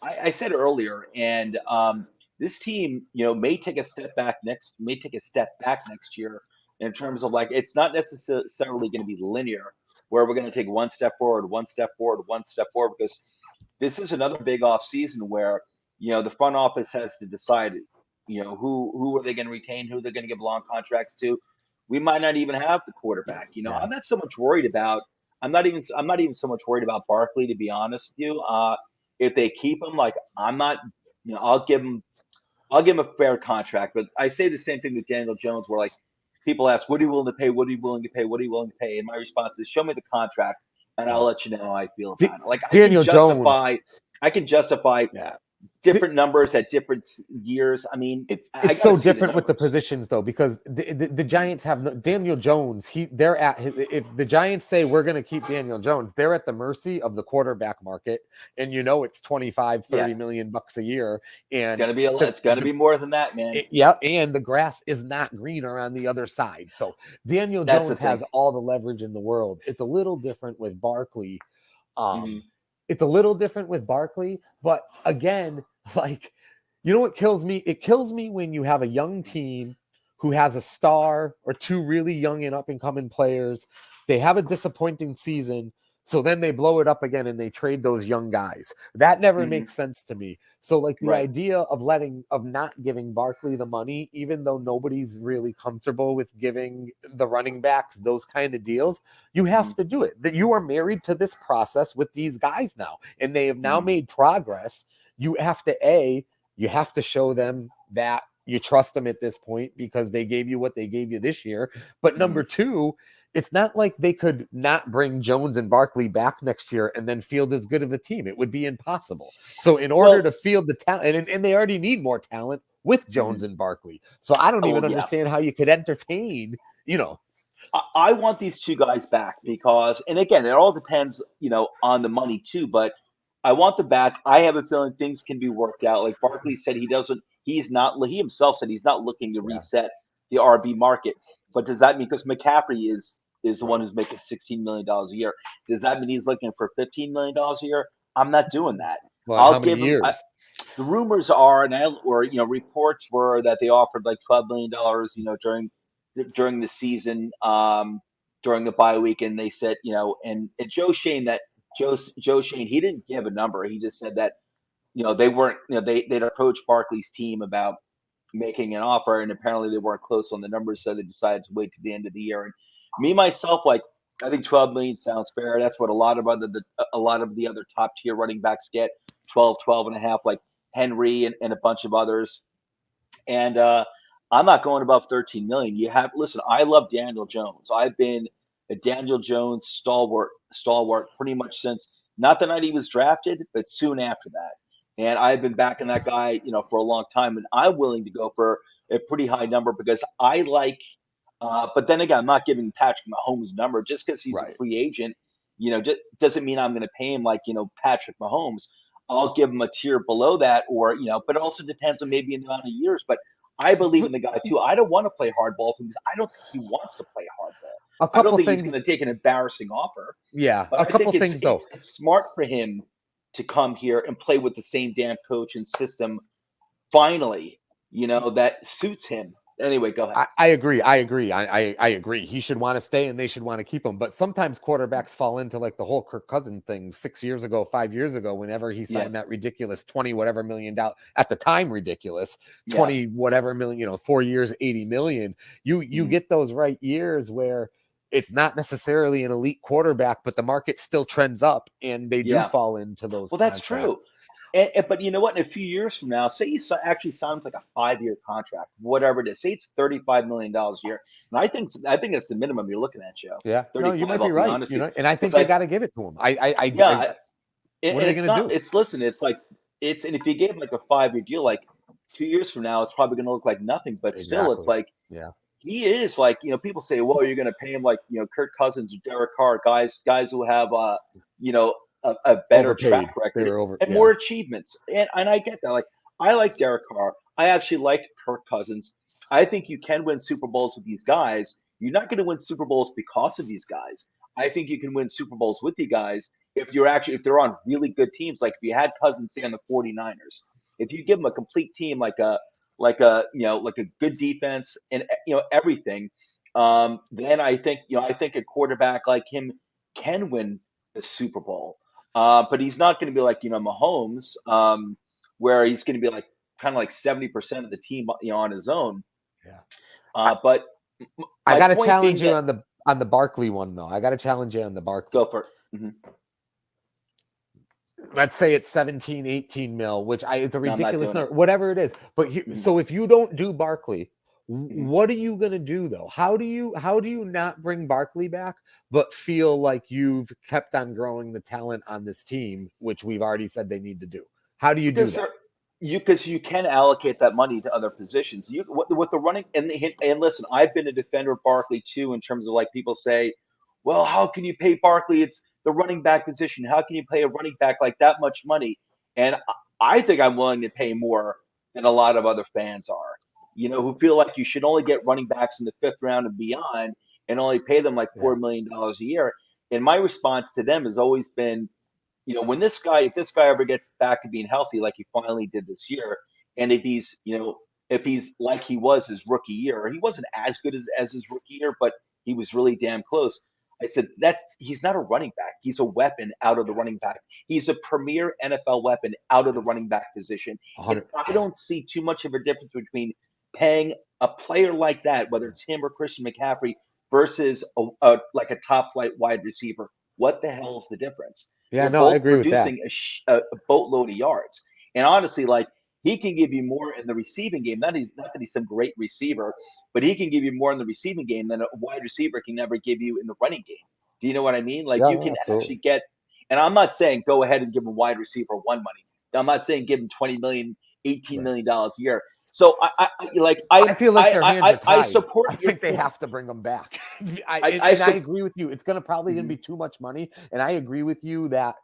I said earlier, and this team, may take a step back next year in terms of like, it's not necessarily going to be linear where we're going to take one step forward, one step forward, one step forward, because this is another big off season where the front office has to decide, who are they going to retain, who they're going to give long contracts to. We might not even have the quarterback. Yeah. I'm not so much worried about. I'm not even so much worried about Barkley, to be honest with you. If they keep him, like I'm not. I'll give him a fair contract. But I say the same thing with Daniel Jones, where like people ask, "What are you willing to pay? What are you willing to pay? What are you willing to pay?" And my response is, "Show me the contract, and I'll Yeah. let you know how I feel about it." Like Daniel Jones. I can justify Yeah. different numbers at different years. I mean, I It's got to so see the different with the numbers. positions though, because the Giants have Daniel Jones. They're at if the Giants say we're going to keep Daniel Jones, they're at the mercy of the quarterback market, and it's 25, Yeah, 30 million bucks a year, it's and gonna be the it's gonna be more than that, man. yeah, and the grass is not greener on the other side. So Daniel That's the Jones thing. has all the leverage in the world. It's a little different with Barkley. Hmm. Um, it's a little different with Barkley, but again, like, what kills me? It kills me when you have a young team who has a star or two really young and up and coming players. They have a disappointing season. So then they blow it up again and they trade those young guys. That never Hmm. makes sense to me. So like the Right. idea of not giving Barkley the money, even though nobody's really comfortable with giving the running backs those kind of deals, you Hmm. have to do it. That you are married to this process with these guys now, and they have now Hmm. made progress. You have to show them that you trust them at this point because they gave you what they gave you this year. But Hmm. number two, it's not like they could not bring Jones and Barkley back next year and then field as good of a team. It would be impossible. So in order Well. to field the talent, and they already need more talent with Mhm. Jones and Barkley. So I don't Oh, even well, yeah. understand how you could entertain, I want these two guys back because, and again, it all depends, on the money too. But I want them back. I have a feeling things can be worked out. Like Barkley said, he doesn't. He's not. He himself said he's not looking to yeah, reset the RB market. But does that mean because McCaffrey is the one right. who's making $16 million a year? Does that mean he's looking for $15 million a year? I'm not doing that. Well, in how I'll many give him. years? The rumors are, or reports were that they offered like $12 million, during the season, during the bye week, and they said, and Joe Shane, he didn't give a number. He just said that they weren't, they'd approached Barkley's team about making an offer, and apparently they weren't close on the numbers, so they decided to wait to the end of the year. And me myself, like I think 12 million sounds fair. That's what a lot of the other top tier running backs get, 12 and a half, like Henry and a bunch of others. And I'm not going above 13 million. Listen, I love Daniel Jones. I've been a Daniel Jones stalwart pretty much since not the night he was drafted, but soon after that. And I've been backing that guy, for a long time. And I'm willing to go for a pretty high number because I like. But then again, I'm not giving Patrick Mahomes' number just because he's a Right. free agent. Just doesn't mean I'm going to pay him like Patrick Mahomes. I'll give him a tier below that, or but it also depends on maybe the amount of years. But I believe in But the guy too. I don't want to play hardball because I don't think he wants to play hardball. a I don't couple think he's things, going to take an embarrassing offer. yeah, But a I couple think it's things though. it's it's smart for him to come here and play with the same damn coach and system. Finally, that suits him. Anyway, go ahead. I agree. I agree. He should want to stay and they should want to keep him. But sometimes quarterbacks fall into like the whole Kirk Cousin thing 6 years ago, 5 years ago, whenever he Yeah, signed that ridiculous 20 whatever $1 million at the time, ridiculous yeah. 20 whatever million, 4 years, 80 million. You Mhm. get those right years where it's not necessarily an elite quarterback, but the market still trends up and they do Yeah. fall into those Well, that's true. contracts. But you know what? In a few years from now, say you actually signs like a 5 year contract, whatever it is. Say it's $35 million a year, and I think that's the minimum you're looking at, Joe. Yeah. No, you 35. might be I'll be right. honest with you, And I think because they got to give it to him. yeah, What are and they it's going to not. do? It's listen. It's like and if you gave him like a 5 year deal, like 2 years from now, it's probably going to look like nothing. But still, it's Exactly. like Yeah. he is like people say, well, you're going to pay him like Kirk Cousins or Derek Carr, guys who have you know a better track Overpaid. They record were over. and Yeah. more achievements. And I get that. Like I like Derek Carr. I actually like Kirk Cousins. I think you can win Super Bowls with these guys. You're not going to win Super Bowls because of these guys. I think you can win Super Bowls with you guys if they're on really good teams. Like if you had Cousins say on the 49ers, if you give them a complete team like a good defense and everything, then I think a quarterback like him can win the Super Bowl. But he's not going to be like Mahomes. where he's going to be like kind of like 70% of the team, on his own. Yeah. But I my got to point challenge being you that on the Barkley one though. I got to challenge you on the go Barkley. for it. Let's say it's 17, 18 mil, which it's a No, I'm not ridiculous doing it. number, whatever it is. But Mhm, so if you don't do Barkley, mhm. what are you gonna do though? How do you not bring Barkley back, but feel like you've kept on growing the talent on this team, which we've already said they need to do? How do you do Because that? you can allocate that money to other positions. You with the running and listen, I've been a defender of Barkley too in terms of like people say, well, how can you pay Barkley? It's the running back position. How can you pay a running back like that much money? And I think I'm willing to pay more than a lot of other fans are. Who feel like you should only get running backs in the fifth round and beyond, and only pay them like Yeah. $4 million a year. And my response to them has always been, when if this guy ever gets back to being healthy, like he finally did this year, and if he's like he was his rookie year, or he wasn't as good as his rookie year, but he was really damn close. I said he's not a running back. He's a weapon out of the running back. He's a premier NFL weapon out of the Yes. running back position. And 100. I don't see too much of a difference between paying a player like that, whether it's him or Christian McCaffrey, versus like a top flight wide receiver. What the hell is the difference? Yeah, They're no, I both agree with that. producing a boatload of yards. And honestly, like he can give you more in the receiving game. Not that he's some great receiver, but he can give you more in the receiving game than a wide receiver can never give you in the running game. Do you know what I mean? Like Yeah, you yeah, can actually absolutely. get, and I'm not saying go ahead and give him wide receiver one money. I'm not saying give him 20 million, 18 Right. million dollars a year. So I feel like their hands are I tied. support I your think they point. have to bring them back. I I and, I and I su- agree with you. It's gonna probably gonna mhm. be too much money. And I agree with you that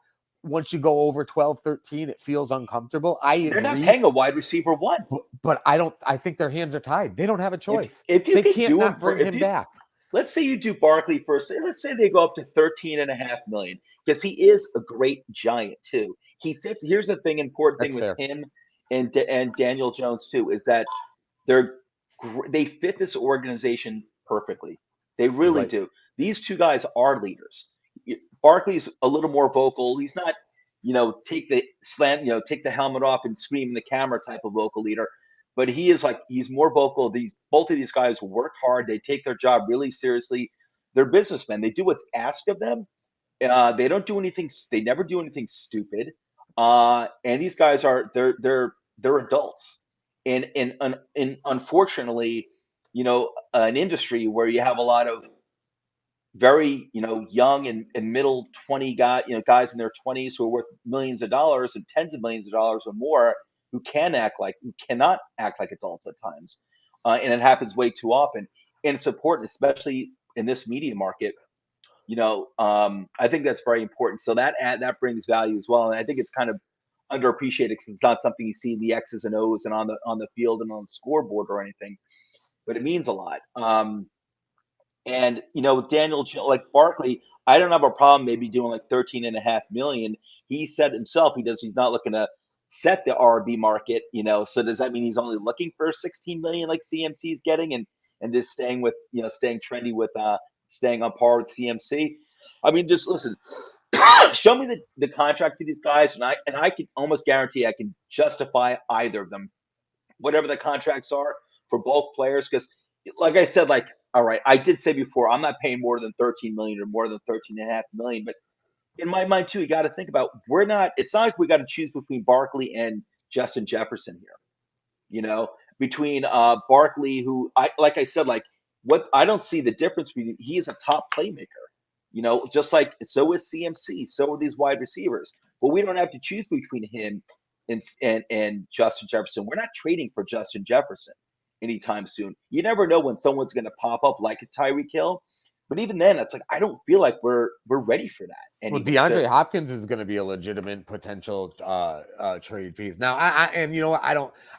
once you go over 12, 13, it feels uncomfortable. I They're not agree, paying a wide receiver one. but I think their hands are tied. They don't have a If choice. if you They could can't do him not for bring if him you back. let's say you do Barkley first. Let's say they go up to 13.5 million because he is a great giant too. He fits. Here's the thing, important thing That's with fair. him and Daniel Jones too is that they're they fit this organization perfectly. They You're really right. do. These two guys are leaders. Barkley's a little more vocal. He's not, take the helmet off and scream in the camera type of vocal leader. But he's more vocal. Both of these guys work hard. They take their job really seriously. They're businessmen. They do what's asked of them. They don't do anything. They never do anything stupid. And these guys they're adults. And unfortunately, an industry where you have a lot of very young and middle 20 guys in their 20s who are worth millions of dollars and tens of millions of dollars or more who cannot act like adults at times, and it happens way too often. And it's important, especially in this media market. I think that's very important. So that brings value as well, and I think it's kind of underappreciated because it's not something you see in the X's and O's and on the field and on the scoreboard or anything, but it means a lot. And with like Barkley, I don't have a problem maybe doing like 13.5 million. He said himself he's not looking to set the RB market. So does that mean he's only looking for 16 million like CMC is getting, and just staying trendy with staying on par with CMC? I mean, just listen, show me the contract to these guys, and I can almost guarantee I can justify either of them, whatever the contracts are for both players. Because, like I said, like, all right, I did say before, I'm not paying more than 13 million or more than 13.5 million. But in my mind too, you got to think about we're not. It's not like we got to choose between Barkley and Justin Jefferson here. Between Barkley, who like I said, like what I don't see the difference between he's a top playmaker. Just like so is CMC, so are these wide receivers. But we don't have to choose between him and Justin Jefferson. We're not trading for Justin Jefferson anytime soon. You never know when someone's going to pop up like a Tyreek Hill. But even then, it's like I don't feel like we're ready for that Well, anymore. DeAndre Hopkins is going to be a legitimate potential trade piece. Now, and you know what? I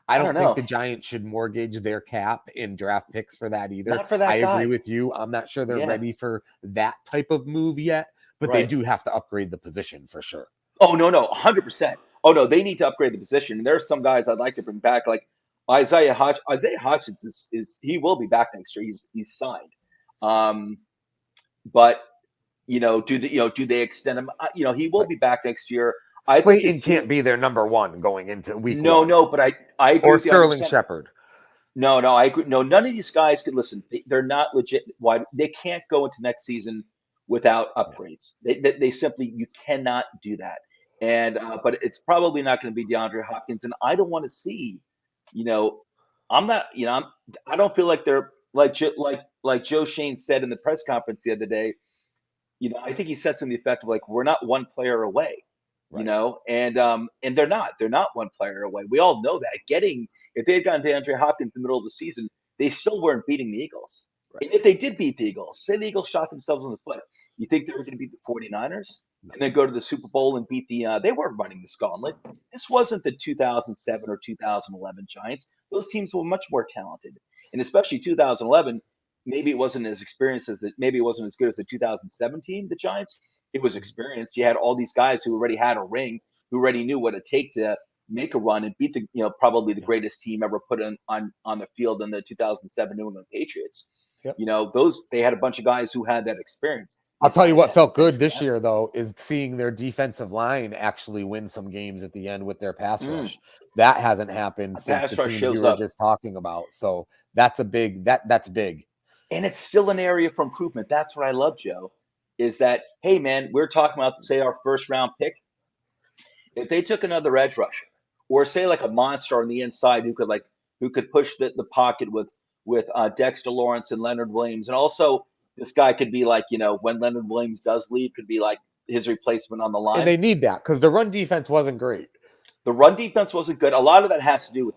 I don't don't think the know. Giants should mortgage their cap in draft picks for that either. Not for I that agree guy. with you. I'm not sure they're Yeah, ready for that type of move yet, but they right. do have to upgrade the position for sure. Oh no, 100%. Oh no, they need to upgrade the position. And there are some guys I'd like to bring back, like Isaiah Hodgins is he will be back next year. He's signed. Um, but do they extend him? He will Right. be back next year. I think his Slayton ceiling. can't be their number one going into week No, one, no, but I agree or with you Sterling 100%. Shepard. No, no, I agree. No, none of these guys could listen. They're not legit. Why they can't go into next season without Yeah, upgrades? They simply you cannot do that. And but it's probably not going to be DeAndre Hopkins. And I don't want to see, you know, I'm not, I don't feel like they're like Joe Shane said in the press conference the other day. I think he said something to the effect of like, we're not one player away, right, and they're not one player away. We all know that. If they had gotten to Andre Hopkins in the middle of the season, they still weren't beating the Eagles. right. And if they did beat the Eagles, say the Eagles shot themselves in the foot, you think they were going to beat the 49ers No. and then go to the Super Bowl and beat they weren't running this gauntlet. This wasn't the 2007 or 2011 Giants. Those teams were much more talented. And especially 2011, maybe it wasn't as experienced as maybe it wasn't as good as the 2017 the Giants. It was experienced. You had all these guys who already had a ring, who already knew what it take to make a run and beat the probably the Yeah. greatest team ever put on the field in the 2007 New England Patriots. Yep. Those they had a bunch of guys who had that experience. I'll These tell you guys what haven't felt been good through this that. year, though, is seeing their defensive line actually win some games at the end with their pass Mm, rush. That hasn't happened a since the pass rush teams you shows were up, just talking about. So that's a big that's big. and it's still an area for improvement. That's what I love, Joe. Is that hey man, we're talking about say our first round pick. If they took another edge rusher, or say like a monster on the inside who could push the pocket with Dexter Lawrence and Leonard Williams, and also this guy could be like when Leonard Williams does leave, could be like his replacement on the And line. they need that because the run defense wasn't great. The run defense wasn't good. A lot of that has to do with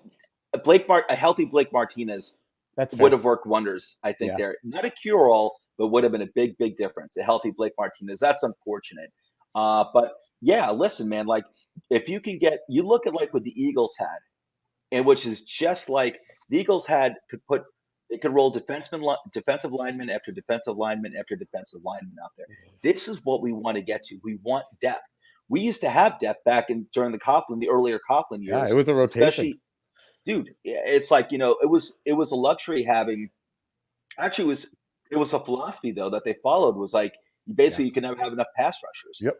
a healthy Blake Martinez That's would fair. have worked wonders. I think Yeah. there, not a cure all, but would have been a big difference. A healthy Blake Martinez. That's unfortunate. But yeah, listen, man. Like if you can get, you look at like what the Eagles had, and which is just like the Eagles had they could roll defensive lineman after defensive lineman after defensive lineman out there. This is what we want to get to. We want depth. We used to have depth back during the earlier Coughlin Yeah, it years, was a rotation. especially, dude. It's like it was a luxury having. Actually, it was a philosophy though that they followed was like Yeah. basically you can never have enough pass rushers. Yep.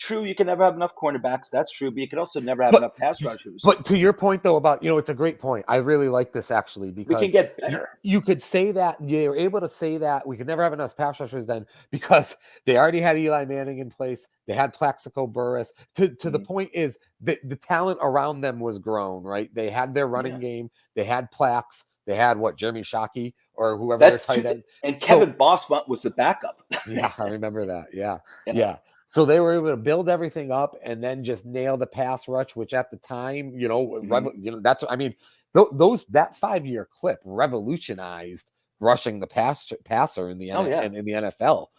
True, you can never have enough cornerbacks. That's true, but you can also never have But enough pass rushers. but to your point though about it's a great point. I really like this actually We can because get you, better. you could say that you're able to say that we could never have enough pass rushers then because they already had Eli Manning in place. They had Plaxico Burress. To the Mhm. point is that the talent around them was grown, right? They had their running Yeah, game. They had Plax. They had Jeremy Shockey or whoever their that's true. tight end. And So Kevin Bossmont was the backup. yeah, I remember that. Yeah. Yeah. Yeah. So they were able to build everything up and then just nail the pass rush, which at the time, Mhm. that's I mean, that 5-year clip revolutionized rushing the passer in the Oh yeah, in the NFL.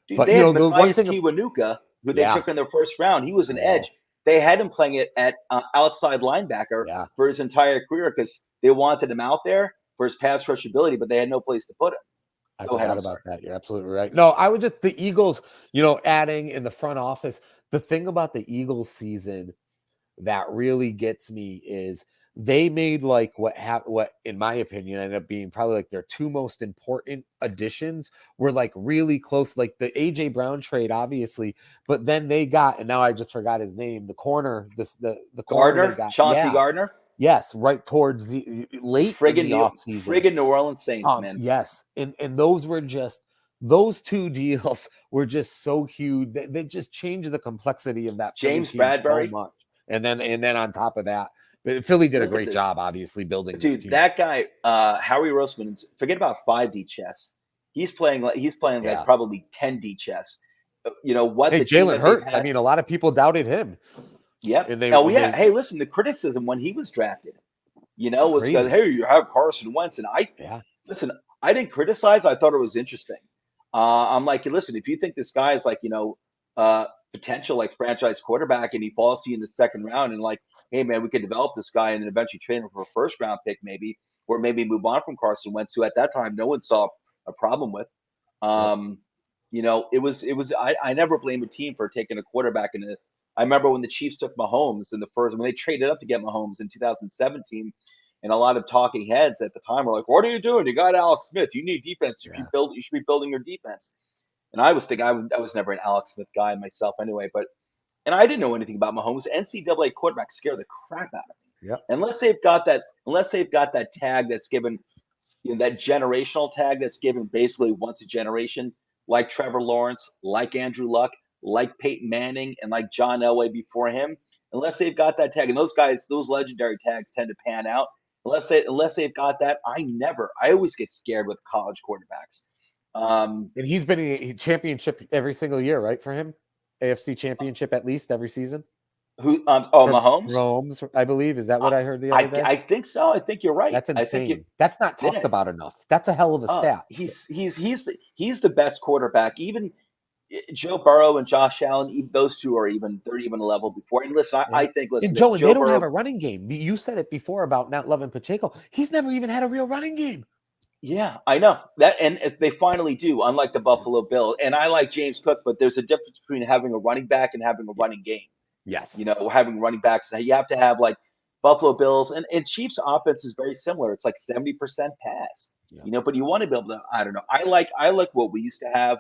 dude. But They had the one Matthias thing, Kiwanuka, who they yeah, took in their first round. He was I an know, edge. They had him playing it at outside linebacker yeah, for his entire career because they wanted him out there for his pass rush ability, but they had no place to put him. I Go ahead. forgot I'm about sorry. that. You're absolutely right. No, I would just the Eagles, adding in the front office. The thing about the Eagles season that really gets me is they made like what in my opinion ended up being probably like their two most important additions were like really close, like the AJ Brown trade obviously, but then they got, and now I just forgot his name, the corner, the corner they Gardner, got, Chauncey yeah, Gardner, yes, right towards the late in friggin' the New, off season. friggin' New Orleans Saints, man. Yes, and those two deals were just so huge. They just changed the complexity of that Philly James team so Bradbury, much. And then on top of that, but Philly did a look at great this. job, obviously, building this Dude, team. that guy, Howie Roseman, forget about 5D chess. He's playing like Yeah. probably 10D chess. What Hey, the team Jalen that they've Hurts. I had. mean, a lot of people doubted him, Yep. and they Oh and yeah. they Hey, listen, the criticism when he was drafted, was because crazy. hey, you have Carson Wentz, and I Yeah. listen. I didn't criticize. I thought it was interesting. I'm like, listen, if you think this guy is like, uh, potential like franchise quarterback, and he falls to you in the second round, and like, hey man, we could develop this guy and then eventually trade him for a first round pick, maybe, or maybe move on from Carson Wentz, who at that time no one saw a problem with. Yep. Um, it was. I never blame a team for taking a quarterback in the. I remember when the Chiefs took Mahomes in the first when they traded up to get Mahomes in 2017, and a lot of talking heads at the time were like, "What are you doing? You got Alex Smith. You need defense. Yeah. You should be building your defense." And I was thinking I was never an Alex Smith guy myself anyway, but and I didn't know anything about Mahomes. NCAA quarterbacks scare the crap out of me. Yep. Unless they've got that tag that's given, that generational tag that's given basically once a generation, like Trevor Lawrence, like Andrew Luck, like Peyton Manning, and like John Elway before him. Unless they've got that tag, and those guys, those legendary tags tend to pan out. Unless they've got that, I always get scared with college quarterbacks. And he's been a championship every single year, right? For him, AFC championship at least every season. Oh, For Mahomes. Mahomes, I believe. Is that I, what I heard the other day? I think so. I think you're right. That's I think you. insane. That's not talked Yeah. about enough. That's a hell of a stat. He's the best quarterback. Even Joe Burrow and Josh Allen, even those two are even they're even a level before. And listen, Yeah. listen, And if Joe, and they Joe don't have Burrow, a running game. You said it before about not loving Pacheco. He's never even had a real running game. yeah, I know that, and if they finally do, unlike the Buffalo Bills, and I like James Cook, but there's a difference between having a running back and having a Yeah. running game. Yes. Having running backs, you have to have like Buffalo Bills and Chiefs offense is very similar. It's like 70% pass, Yeah. but you want to be able to, I don't know. I like what we used to have,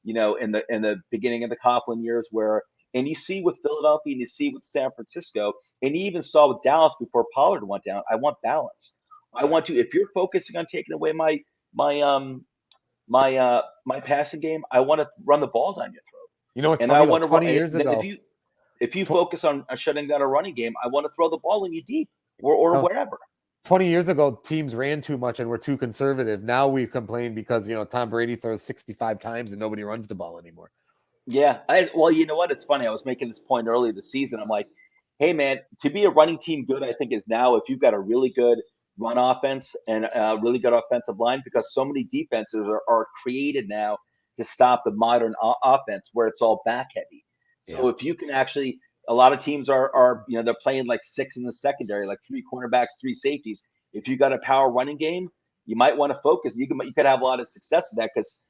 in the beginning of the Coughlin years and you see with Philadelphia and you see with San Francisco, and you even saw with Dallas before Pollard went down. I want balance. I Yeah. want to, if you're focusing on taking away my my passing game, I want to run the ball down your throat. You know what's And I funny though? want to run. 20 years And ago, if you tw- focus on shutting down a running game, I want to throw the ball in you deep or no, wherever. 20 years ago, teams ran too much and were too conservative. Now we complain because, Tom Brady throws 65 times and nobody runs the ball anymore. Yeah. Well, you know what? It's funny. I was making this point earlier this season. I'm like, hey, man, to be a running team good, I think is now if you've got a really good run offense and a really good offensive line, because so many defenses are created now to stop the modern offense where it's all back heavy. So Yeah. if you can actually, a lot of teams are they're playing like six in the secondary, like three cornerbacks, three safeties. If you got a power running game, you might want to focus. You could have a lot of success with that because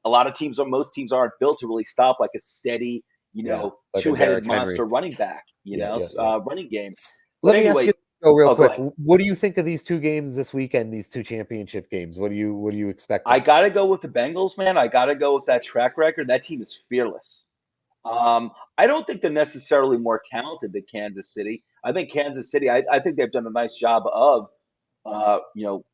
a lot of teams or most teams aren't built to really stop like a steady, Yeah. Like a two-headed Derrick Henry. monster running back, Yeah. running game. But Let me ask anyway, you real oh, go quick. ahead. What do you think of these two games this weekend, these two championship games? What are you I expecting? got to go with the Bengals, man. I got to go with that track record. That team is fearless. I don't think they're necessarily more talented than Kansas City. I think Kansas City, I think they've done a nice job of, uh, you know,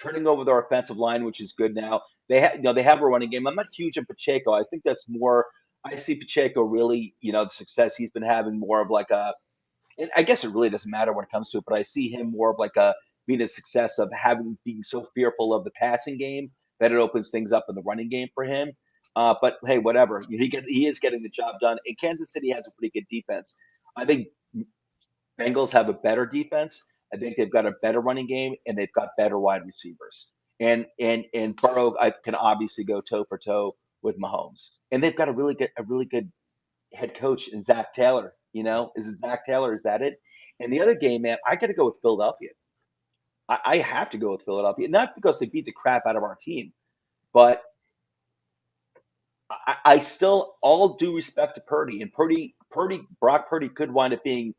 turning over their offensive line, which is good now. They have a running game. I'm not huge on Pacheco. I think that's more. I see Pacheco really, the success he's been having more of like a. And I guess it really doesn't matter when it comes to it, but I see him more of like a being a success of being so fearful of the passing game that it opens things up in the running game for him. But hey, whatever. He is getting the job done. And Kansas City has a pretty good defense. I think Bengals have a better defense. I think they've got a better running game and they've got better wide receivers. And Burrow I can obviously go toe for toe with Mahomes. And they've got a really good head coach in Zach Taylor. Is it Zach Taylor? Is that it? And the other game, man, I got to go with Philadelphia. I have to go with Philadelphia, not because they beat the crap out of our team, but I still, all due respect to Purdy, and Brock Purdy could wind up being,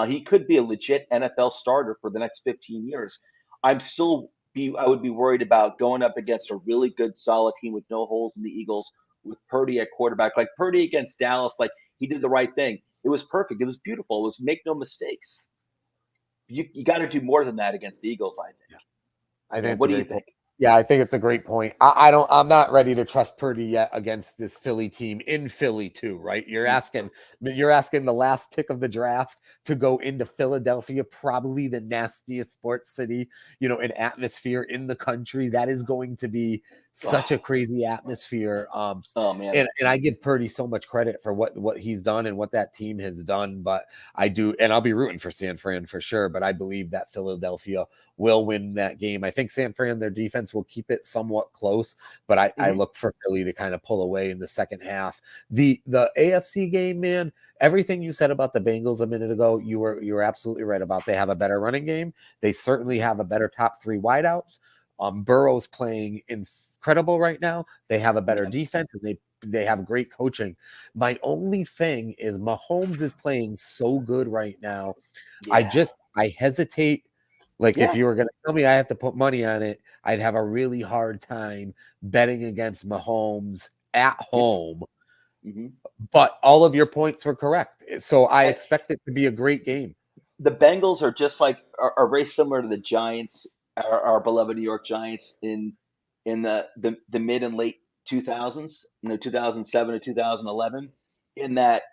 he could be a legit NFL starter for the next 15 years. I would be worried about going up against a really good, solid team with no holes in the Eagles with Purdy at quarterback, like Purdy against Dallas. Like he did the right thing. It was perfect. It was beautiful. It was make no mistakes. You got to do more than that against the Eagles, I think. I think it's What a do you great point. think? Yeah, I think it's a great point. I'm not ready to trust Purdy yet against this Philly team in Philly too, right? You're asking the last pick of the draft to go into Philadelphia, probably the nastiest sports city, an atmosphere in the country. That is going to be such a crazy atmosphere. Oh man. And I give Purdy so much credit for what he's done and what that team has done. But I do, and I'll be rooting for San Fran for sure. But I believe that Philadelphia will win that game. I think San Fran, their defense will keep it somewhat close, but I look for Philly to kind of pull away in the second half. The AFC game, man, everything you said about the Bengals a minute ago, you were absolutely right about. They have a better running game. They certainly have a better top three wideouts. Burrow's playing incredible right now. They have a better defense and they have great coaching. My only thing is Mahomes is playing so good right now. Yeah. I hesitate. Like if Yeah. you were going to tell me I have to put money on it, I'd have a really hard time betting against Mahomes at home Hmm. But all of your points were correct. So I And expect it to be a great game. the Bengals are just like are very similar to the Giants, our beloved New York Giants in the mid and late 2000s, 2007 to 2011, in that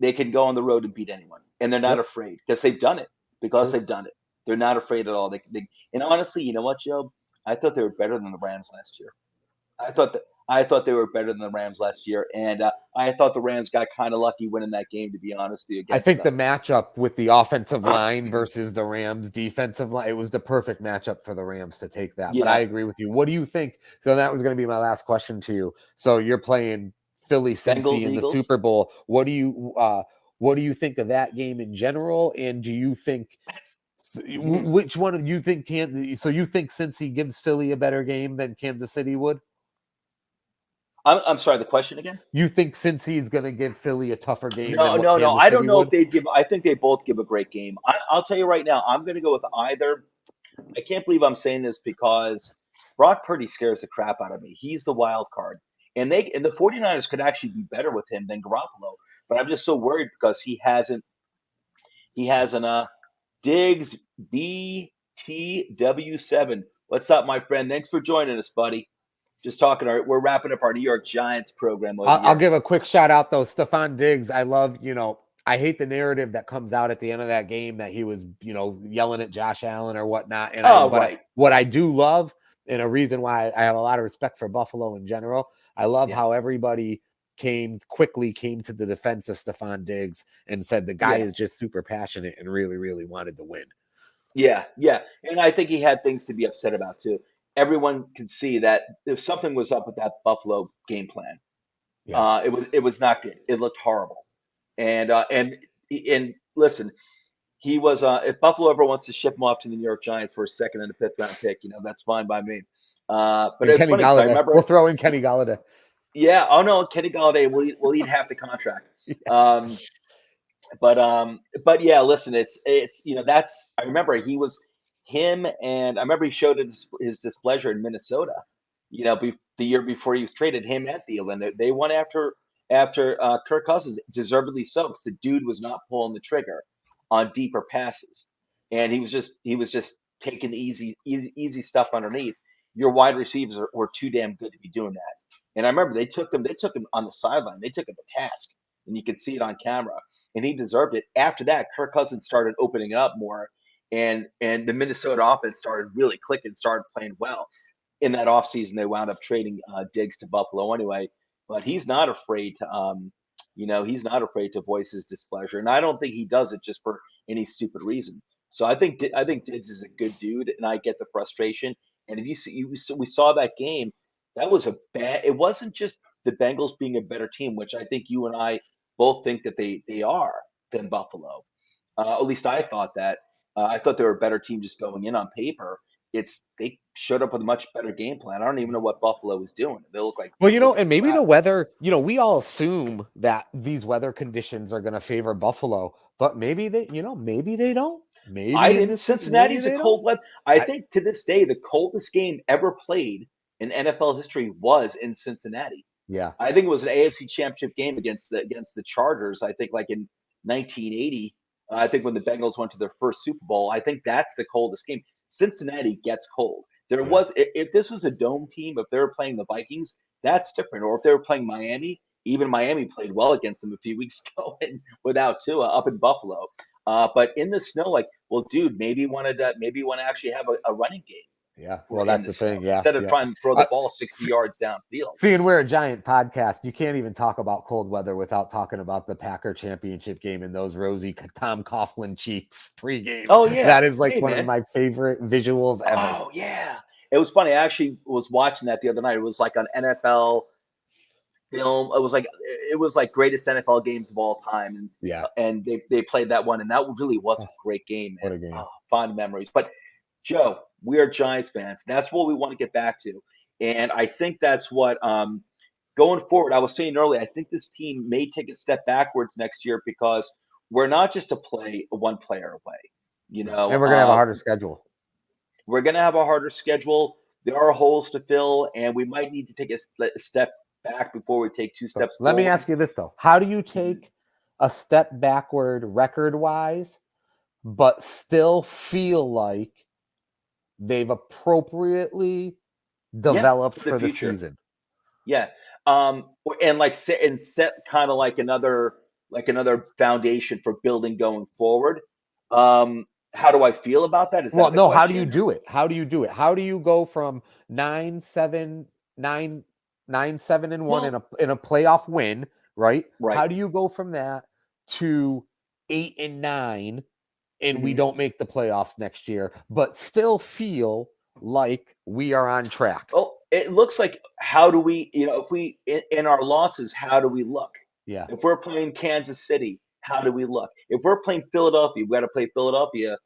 they can go on the road and beat anyone, and they're not Yep, afraid because they've done it. Because true. they've done it, they're not afraid at all. And honestly, you know what, Joe? I thought they were better than the Rams last year. I thought they were better than the Rams last year, and I thought the Rams got kind of lucky winning that game. To be honest with you, I against think the them. matchup with the offensive line versus the Rams defensive line, it was the perfect matchup for the Rams to take that. But I Yeah, agree with you. What do you think? So that was going to be my last question to you. So you're playing Philly Cincy Bengals, in the Eagles. Super Bowl. What do you think of that game in general? And do you think That's mhm. which one do you think can so you think Cincy gives Philly a better game than Kansas City would? I'm sorry. The question again? You think Cincy is going to give Philly a tougher game No, than what no, no. Kansas I don't City know if would? they'd give. I think they both give a great game. I'll tell you right now. I'm going to go with either. I can't believe I'm saying this because Brock Purdy scares the crap out of me. He's the wild card, and the 49ers could actually be better with him than Garoppolo. But I'm just so worried because he hasn't Diggs BTW7. What's up, my friend? Thanks for joining us, buddy. Just talking. We're wrapping up our New York Giants program over I'll here. give a quick shout out though, Stephon Diggs. I love, I hate the narrative that comes out at the end of that game that he was, yelling at Josh Allen or whatnot. Oh, right. What I do love, and a reason why I have a lot of respect for Buffalo in general, I love Yeah. how everybody quickly came to the defense of Stephon Diggs and said the guy Yeah. is just super passionate and really, really wanted to win. Yeah, yeah, and I think he had things to be upset about too. Everyone could see that if something was up with that Buffalo game plan, Yeah. it was not good. It looked horrible, and listen, he was if Buffalo ever wants to ship him off to the New York Giants for a second and a fifth round pick, that's fine by me. But And it's Kenny funny because I Galladay. We'll remember, throw in Kenny Galladay. yeah, oh no, Kenny Galladay will eat half the contract. Yeah. Um, but yeah, listen, it's that's I remember he was him, and I remember he showed his displeasure in Minnesota, the year before he was traded, him and Thielen. They went after Kirk Cousins, deservedly so, because the dude was not pulling the trigger on deeper passes, and he was just taking the easy stuff underneath. Your wide receivers were too damn good to be doing that. And I remember they took him on the sideline. They took him to task, and you could see it on camera, and he deserved it. After that, Kirk Cousins started opening up more, and the Minnesota offense started really clicking, started playing well. In that offseason, they wound up trading Diggs to Buffalo anyway. But he's not afraid to voice his displeasure, and I don't think he does it just for any stupid reason. So I think Diggs is a good dude, and I get the frustration. And if you see, we saw that game. That was a bad. It wasn't just the Bengals being a better team, which I think you and I both think that they are than Buffalo. At least I thought that. I thought they were a better team just going in on paper. They showed up with a much better game plan. I don't even know what Buffalo was doing. They Well, look like and maybe crap. the weather, we all assume that these weather conditions are going to favor Buffalo, but maybe they don't. I Maybe in didn't. this one, maybe Cincinnati's a they don't. cold weather. I I think to this day the coldest game ever played in NFL history was in Cincinnati. Yeah. I think it was an AFC Championship game against the Chargers. I think like in 1980. I think when the Bengals went to their first Super Bowl. I think that's the coldest game. Cincinnati gets cold. There Yeah. was if this was a dome team, if they were playing the Vikings, that's different. Or if they were playing Miami, even Miami played well against them a few weeks ago and without Tua up in Buffalo. But in the snow, like, well, dude, maybe you want to actually have a running game Yeah. for Well, in that's the the snow thing. Yeah. instead of Yeah. trying to throw the Uh, ball 60 yards downfield. Seeing we're a giant podcast, you can't even talk about cold weather without talking about the Packer championship game and those rosy Tom Coughlin cheeks pregame. Oh yeah, That is like hey one of man. my favorite visuals ever. Oh yeah, it was funny. I actually was watching that the other night. It was like on NFL film. It was like greatest NFL games of all time, and Yeah. and they played that one, and that really was a Oh, great game, what man. a game. Oh, fond memories. But Joe, we are Giants fans. That's what we want to get back to, and I think that's what going forward. I was saying earlier, I think this team may take a step backwards next year because we're not just a one player away. You No. know, And we're gonna have a harder schedule. we're going to have a harder schedule. There are holes to fill, and we might need to take a step back before we take two steps Let me forward. ask you this though: how do you Mhm. take a step backward record-wise, but still feel like they've appropriately Yeah, developed for the for the future. season? Yeah. And like set kind of like another foundation for building going forward. Um, how do I feel about that? Is Well, that the no, how do you question? do it? How do you do it? How do you go from 9-7, 9-7-1 Well, in a playoff win, right? right. How do you go from that to 8-9 and we Hmm. don't make the playoffs next year, but still feel like we are on track? Well, it looks like how do we, if we in our losses, how do we look? Yeah. If we're playing Kansas City, how do we look? If we're playing Philadelphia, we got to play Philadelphia.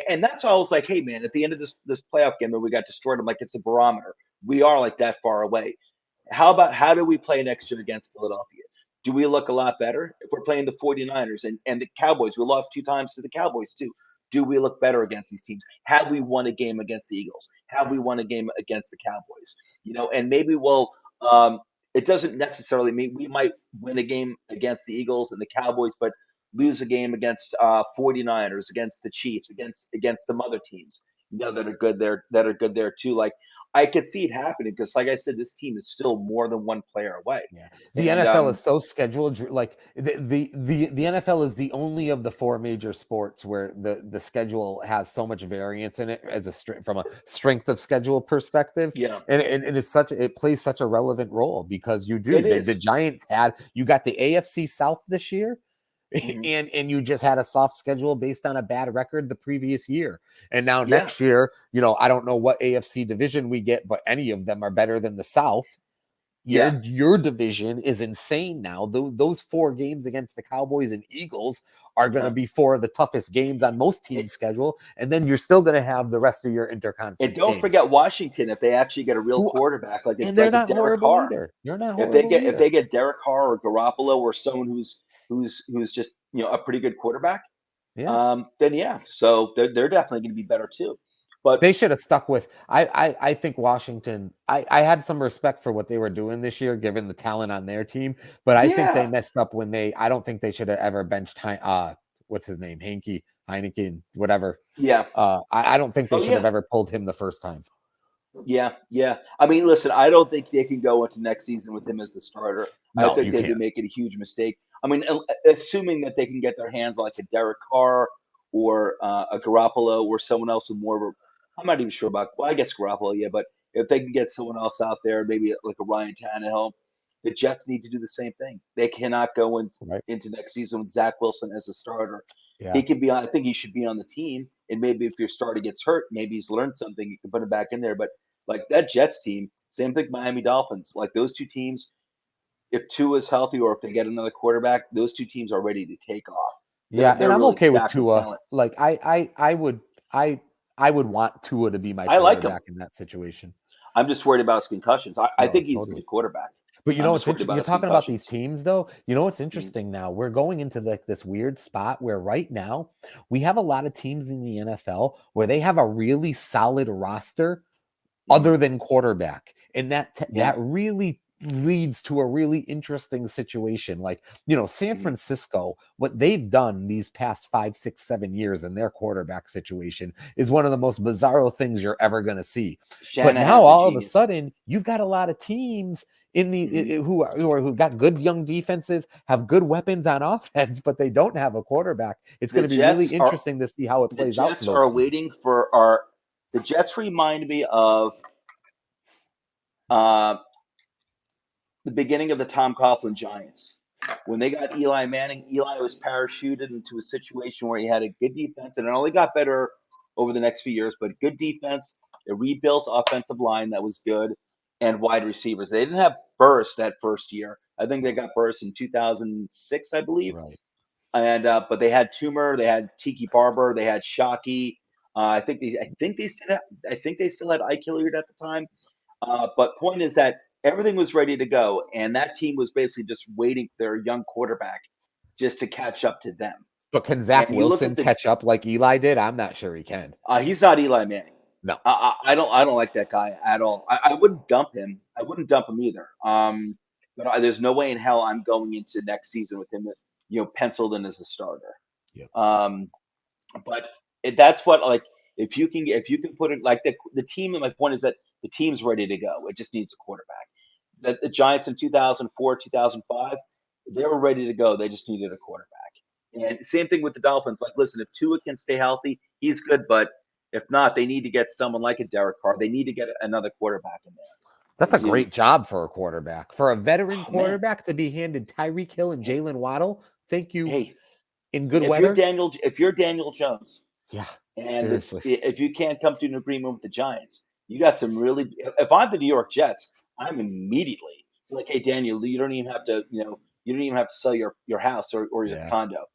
And that's why I was like, hey man, at the end of this playoff game that we got destroyed, I'm like, it's a barometer. We are like that far away. How do we play next year against Philadelphia? Do we look a lot better? If we're playing the 49ers and the Cowboys, we lost two times to the Cowboys too. Do we look better against these teams? Have we won a game against the Eagles? Have we won a game against the Cowboys? And maybe um, it doesn't necessarily mean we might win a game against the Eagles and the Cowboys, but lose a game against 49ers, against the Chiefs, against some other teams, that are good there too. Like I could see it happening because, like I said, this team is still more than one player away. Yeah. The And NFL is so like the NFL is the only of the four major sports where the schedule has so much variance in it as from a strength of schedule perspective. yeah, And it plays such a relevant role because it the is. Giants you got the AFC South this year. Hmm. And you just had a soft schedule based on a bad record the previous year. And now Yeah, next year, I don't know what AFC division we get, but any of them are better than the South. yeah. Your division is insane now. Those four games against the Cowboys and Eagles are going to Uh, be four of the toughest games on most teams' schedule, and then you're still going to have the rest of your and interconference don't games. forget Washington if they actually get a real Who quarterback and they're like a not Derek horrible Carr. either. They're not If they horrible get if either. they get Derek Carr or Garoppolo or someone who's just a pretty good quarterback, Yeah. then yeah, so they're definitely going to be better too. But They should have stuck with I think Washington I had some respect for what they were doing this year given the talent on their team, but I think they yeah, messed up when I don't think they should have ever benched what's his name? Heineken, whatever. yeah, I don't think they oh should have yeah, ever pulled him the first time. yeah, yeah. I mean, listen, I don't think they can go into next season with him as the starter. I No, think you they'd be can't. making a huge mistake. I mean, assuming that they can get their hands like a Derek Carr or a Garoppolo or someone else with more of a, I'm not even sure about. Well, I guess Garoppolo, yeah, but if they can get someone else out there, maybe like a Ryan Tannehill, the Jets need to do the same thing. They cannot go Right. into next season with Zach Wilson as a starter. He Yeah. could be on. I think he should be on the team, and maybe if your starter gets hurt, maybe he's learned something. You can put him back in there, but like that Jets team, same thing, Miami Dolphins. Like those two teams, if Tua is healthy or if they get another quarterback, those two teams are ready to take off. Yeah, and They're I'm really okay with stacked with Tua. talent. Like I I would want Tua to be my I like him. quarterback in that situation. I'm just worried about his concussions. I No, think he's a totally. good quarterback. But I'm just what's worried interesting? about You're his talking about these concussions. teams, though. You know what's Mhm. interesting now? We're going into like this weird spot where right now we have a lot of teams in the NFL where they have a really solid roster Mhm. other than quarterback, and Yeah. that really leads to a really interesting situation. Like San Mhm. Francisco, what they've done these past 5, 6, 7 years in their quarterback situation is one of the most bizarro things you're ever going to see. But now Shanahan's a all of a genius. sudden, you've got a lot of teams in Mhm. who got good young defenses, have good weapons on offense, but they don't have a quarterback. It's going The to be really Jets are interesting to see how it the plays out for Jets those are teams. waiting for our. The Jets remind me of uh, the beginning of the Tom Coughlin Giants. When they got Eli Manning, Eli was parachuted into a situation where he had a good defense, and it only got better over the next few years, but good defense, a rebuilt offensive line that was good, and wide receivers. They didn't have Burst that first year. I think they got Burst in 2006, I believe. Right. And but they had Toomer, they had Tiki Barber, they had Shockey. I think they still had Ike Hilliard at the time. But point is that everything was ready to go, and that team was basically just waiting for their young quarterback just to catch up to them. But can Zach And you look at Wilson the catch up like Eli did? I'm not sure he can. he's not Eli Manning. No. I don't like that guy at all. I wouldn't dump him. I wouldn't dump him either. but there's no way in hell I'm going into next season with him, penciled in as a starter. Yep. Um, but that's what, like, if you can put it like the team. And my point is that the team's ready to go. It just needs a quarterback. The Giants in 2004, 2005, they were ready to go. They just needed a quarterback. And same thing with the Dolphins. Like, listen, if Tua can stay healthy, he's good. But if not, they need to get someone like a Derek Carr. They need to get another quarterback in That's a there. great job for a quarterback. For a veteran Oh man, quarterback to be handed Tyreek Hill and hey, Jalen Waddle, thank you, hey, in good if you're weather. Daniel Jones, Yeah, and seriously. if you can't come to an agreement with the Giants, you got some really. If I'm the New York Jets, I'm immediately like, hey Daniel, you don't even have to, you don't even have to sell your house or your Yeah, condo.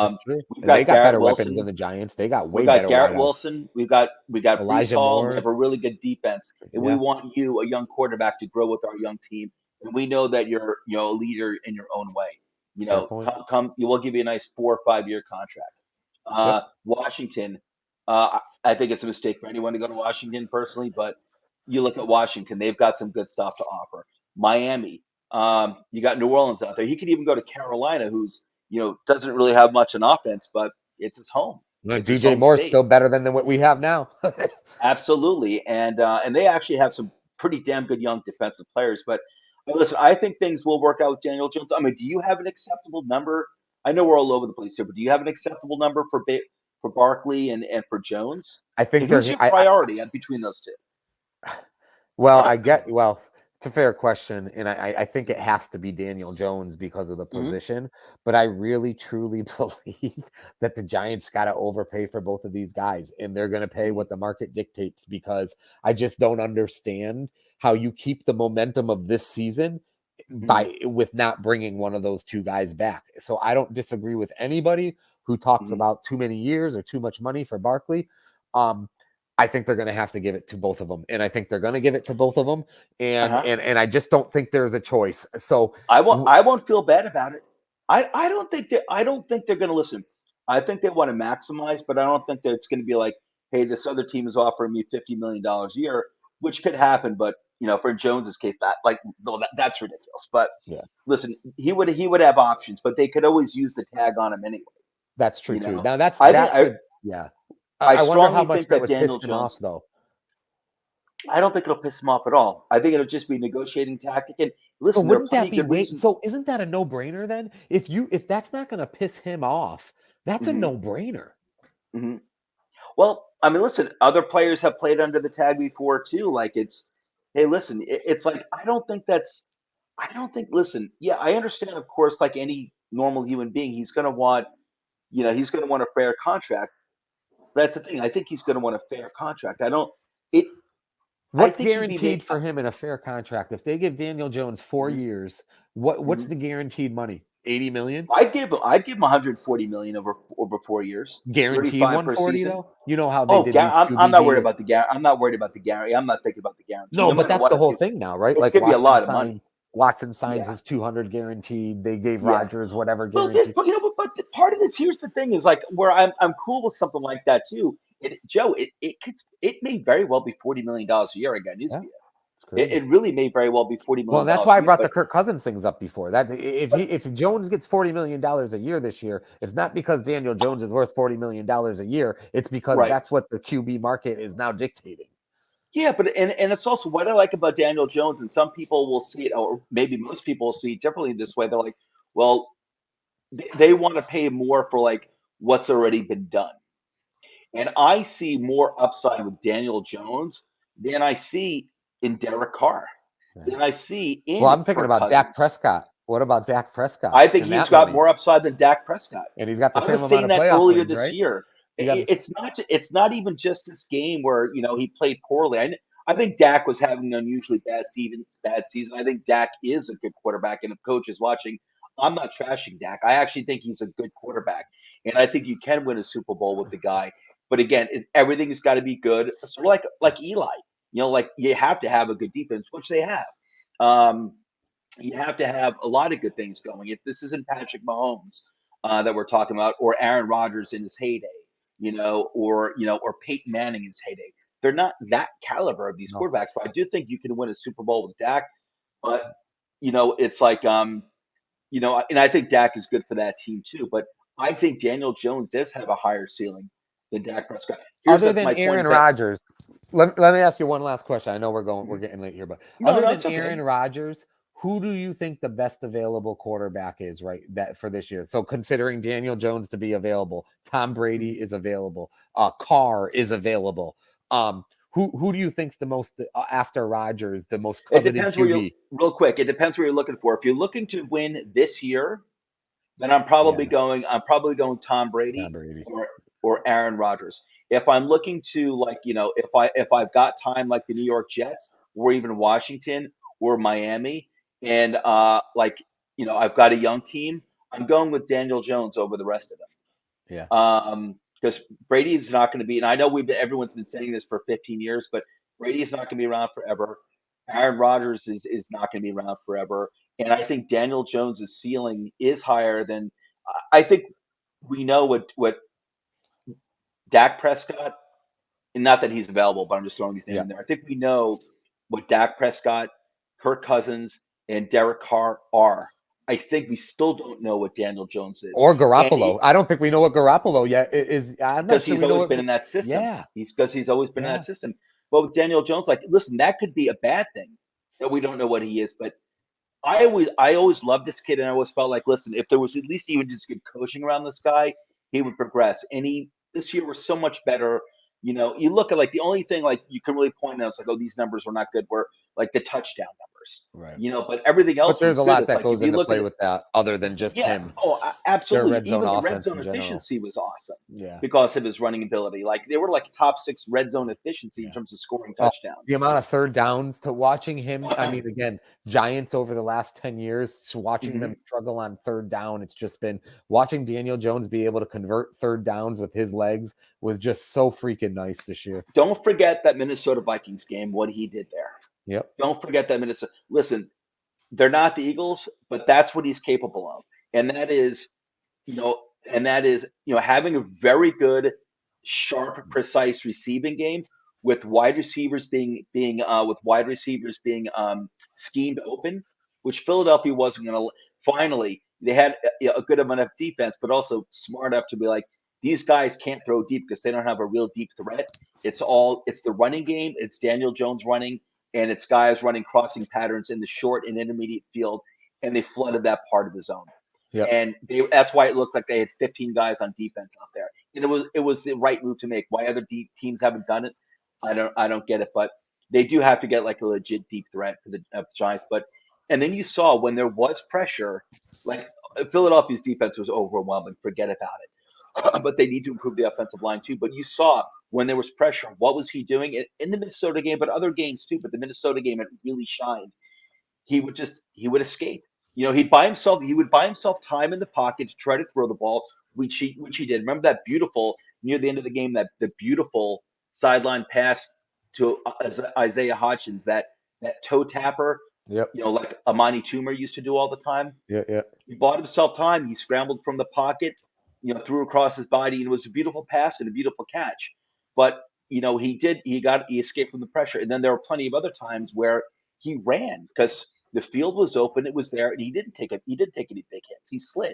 that's true. We've And they got got Garrett better weapons than Wilson. the Giants. They got We way got better Garrett wideouts. Wilson. We got Brees Elijah Hall. We have Moore. a really good defense, and we Yeah, want you, a young quarterback, to grow with our young team. And we know that you're, a leader in your own way. fair point. Come. We'll give you a nice 4 or 5 year contract. Yep. Washington. I think it's a mistake for anyone to go to Washington personally, but you look at Washington; they've got some good stuff to offer. Miami. You got New Orleans out there. He could even go to Carolina, who's, doesn't really have much in offense, but it's his home. Well, It's his DJ home Moore's state. still better than what we have now. Absolutely, and they actually have some pretty damn good young defensive players. But listen, I think things will work out with Daniel Jones. I mean, do you have an acceptable number? I know we're all over the place here, but do you have an acceptable number for Barkley and for Jones? I And think who's they're. your priority between those two? Well, it's a fair question, and I think it has to be Daniel Jones because of the Hmm. position. But I really truly believe that the Giants got to overpay for both of these guys, and they're going to pay Hmm. what the market dictates because I just don't understand how you keep the momentum of this season Hmm. by with not bringing one of those two guys back. So I don't disagree with anybody who talks Hmm. about too many years or too much money for Barkley. Um, I think they're going to have to give it to both of them, and I think they're going to give it to both of them, and Uh-huh. and and I just don't think there's a choice. So, I won't feel bad about it. I don't think they're going to listen. I think they want to maximize, but I don't think that it's going to be like, hey, this other team is offering me $50 million a year, which could happen. But for Jones's case, that's ridiculous. But yeah, listen, he would have options, but they could always use the tag on him anyway. that's true You too. know, Now that's I think that's I a yeah. I I wonder how strongly much think that that would piss Daniel him off Jones. though. I don't think it'll piss him off at all. I think it'll just be a negotiating tactic. And So listen, there are wouldn't plenty that of be good wait? reasons. So isn't that a no brainer then? If that's not going to piss him off, that's a Hmm. no brainer. Hmm. Well, I mean, listen, other players have played under the tag before too. Like, hey, listen, it's like I don't think. Listen, yeah, I understand, of course, like any normal human being, he's going to want a fair contract. That's the thing. I think he's going to want a fair contract. I don't. It. I What's think he'd be guaranteed made. for him in a fair contract? If they give Daniel Jones 4 years, what's Mhm. the guaranteed money? 80 million? I'd give him 140 million over 4 years, Guaranteed 35 per 140 season. though? You know how they Oh, did these I'm not QB worried deals? about I'm not worried about the guarantee. I'm not thinking about the guarantee. No, No but matter that's what, the whole thing now, right? it's Like gonna be a lot of money. Watson signed Yeah, his 200 guaranteed. They gave yeah. Rodgers whatever Well, this, guaranteed. but part of this. Here's the thing: is like where I'm cool with something like that too. Joe, it may very well be $40 million a year. I got news Yeah, for you. it's It crazy. really may very well be forty Well, million and that's dollars why a I year. brought the But Kirk Cousins things up before. That but if Jones gets $40 million a year this year, it's not because Daniel Jones is worth $40 million a year. It's because right. that's what the QB market is now dictating. Yeah, but and it's also what I like about Daniel Jones, and some people will see it, or maybe most people will see it differently this way. They're like, well, they want to pay more for like what's already been done. And I see more upside with Daniel Jones than I see in Derek Carr, Yeah. than I see Well, in I'm thinking Kirk about Dak Cousins. Prescott. What about Dak Prescott I think and he's that got money? more upside than Dak Prescott. And he's got the I same was amount saying of that playoff earlier wins, this right? year. He got It's not even just this game where he played poorly. I think Dak was having an unusually bad season. I think Dak is a good quarterback, and if coach is watching, I'm not trashing Dak. I actually think he's a good quarterback, and I think you can win a Super Bowl with the guy. But again, everything's got to be good. Sort of like Eli. Like you have to have a good defense, which they have. Um, you have to have a lot of good things going. If this isn't Patrick Mahomes that we're talking about, or Aaron Rodgers in his heyday, or Peyton Manning in his heyday, they're not that caliber of these no. quarterbacks. But I do think you can win a Super Bowl with Dak. But it's like, and I think Dak is good for that team too. But I think Daniel Jones does have a higher ceiling than Dak Prescott. Here's Other than my point Aaron is that Rodgers, let me ask you one last question. I know we're Mhm. getting late here, but No, other no, than it's okay. Aaron Rodgers, who do you think the best available quarterback is right that for this year? So considering Daniel Jones to be available, Tom Brady Mhm. is available, Carr is available. Who do you think's the most after Rodgers, the most It coveted depends where QB? real quick. It depends where you're looking for. If you're looking to win this year, then Yeah, I'm probably going Tom Tom Brady Brady. or Aaron Rodgers. If I'm looking to, like, if I've got time, like the New York Jets or even Washington or Miami, and I've got a young team, I'm going with Daniel Jones over the rest of them. Yeah. Because Brady's not going to be, and I know everyone's been saying this for 15 years, but Brady's not going to be around forever. Aaron Rodgers is not going to be around forever, and I think Daniel Jones's ceiling is higher than. I think we know what Dak Prescott, and not that he's available, but I'm just throwing his name Yeah. in there. I think we know what Dak Prescott, Kirk Cousins, and Derek Carr are. I think we still don't know what Daniel Jones is, Or and Garoppolo. I don't think we know what Garoppolo yet is. I'm not because sure he's we know always what. been in that system. Yeah. He's always been in Yeah. that system. But with Daniel Jones, like, listen, that could be a bad thing that we don't know what he is. But I always loved this kid, and I always felt like, listen, if there was at least even just good coaching around this guy, he would progress. And he this year was so much better. You look at, like, the only thing, like, you can really point out, it's like, oh, these numbers were not good, were like the touchdown numbers. Right. But everything But else there's was a good. lot It's that like if goes you into look at play it, with that other than just yeah. him. Oh, Their absolutely. red zone Even the red offense zone in general. efficiency was awesome Yeah. because of his running ability. Like, they were like top six red zone efficiency in Yeah. terms of scoring Oh, the touchdowns. amount of third downs to watching him. I mean, again, Giants over the last 10 years, just watching them Mhm. struggle on third down. It's just been watching Daniel Jones be able to convert third downs with his legs was just so freaking nice this year. Don't forget that Minnesota Vikings game, what he did there. Yep. Don't forget that Minnesota. Listen, they're not the Eagles, but that's what he's capable of, and that is, you know, having a very good, sharp, precise receiving game with wide receivers being schemed open, which Philadelphia wasn't going to. Finally, they had a good amount of defense, but also smart enough to be like, these guys can't throw deep because they don't have a real deep threat. It's the running game. It's Daniel Jones running, and it's guys running crossing patterns in the short and intermediate field, and they flooded that part of the zone. Yep. And that's why it looked like they had 15 guys on defense out there, and it was the right move to make. Why other teams haven't done it, I don't get it, but they do have to get like a legit deep threat for the Giants. But and then you saw when there was pressure, like, Philadelphia's defense was overwhelming. Forget about it. But they need to improve the offensive line too. But you saw when there was pressure, what was he doing in the Minnesota game, but other games too. But the Minnesota game, it really shined. He would escape. He would buy himself time in the pocket to try to throw the ball, which he did. Remember that beautiful near the end of the game, that the beautiful sideline pass to Isaiah Hodgins, that toe tapper, Yep. like Amani Toomer used to do all the time. Yeah. Yeah. He bought himself time. He scrambled from the pocket, threw across his body, and it was a beautiful pass and a beautiful catch. But he escaped from the pressure. And then there were plenty of other times where he ran because the field was open, it was there, and he didn't take any big hits. He slid.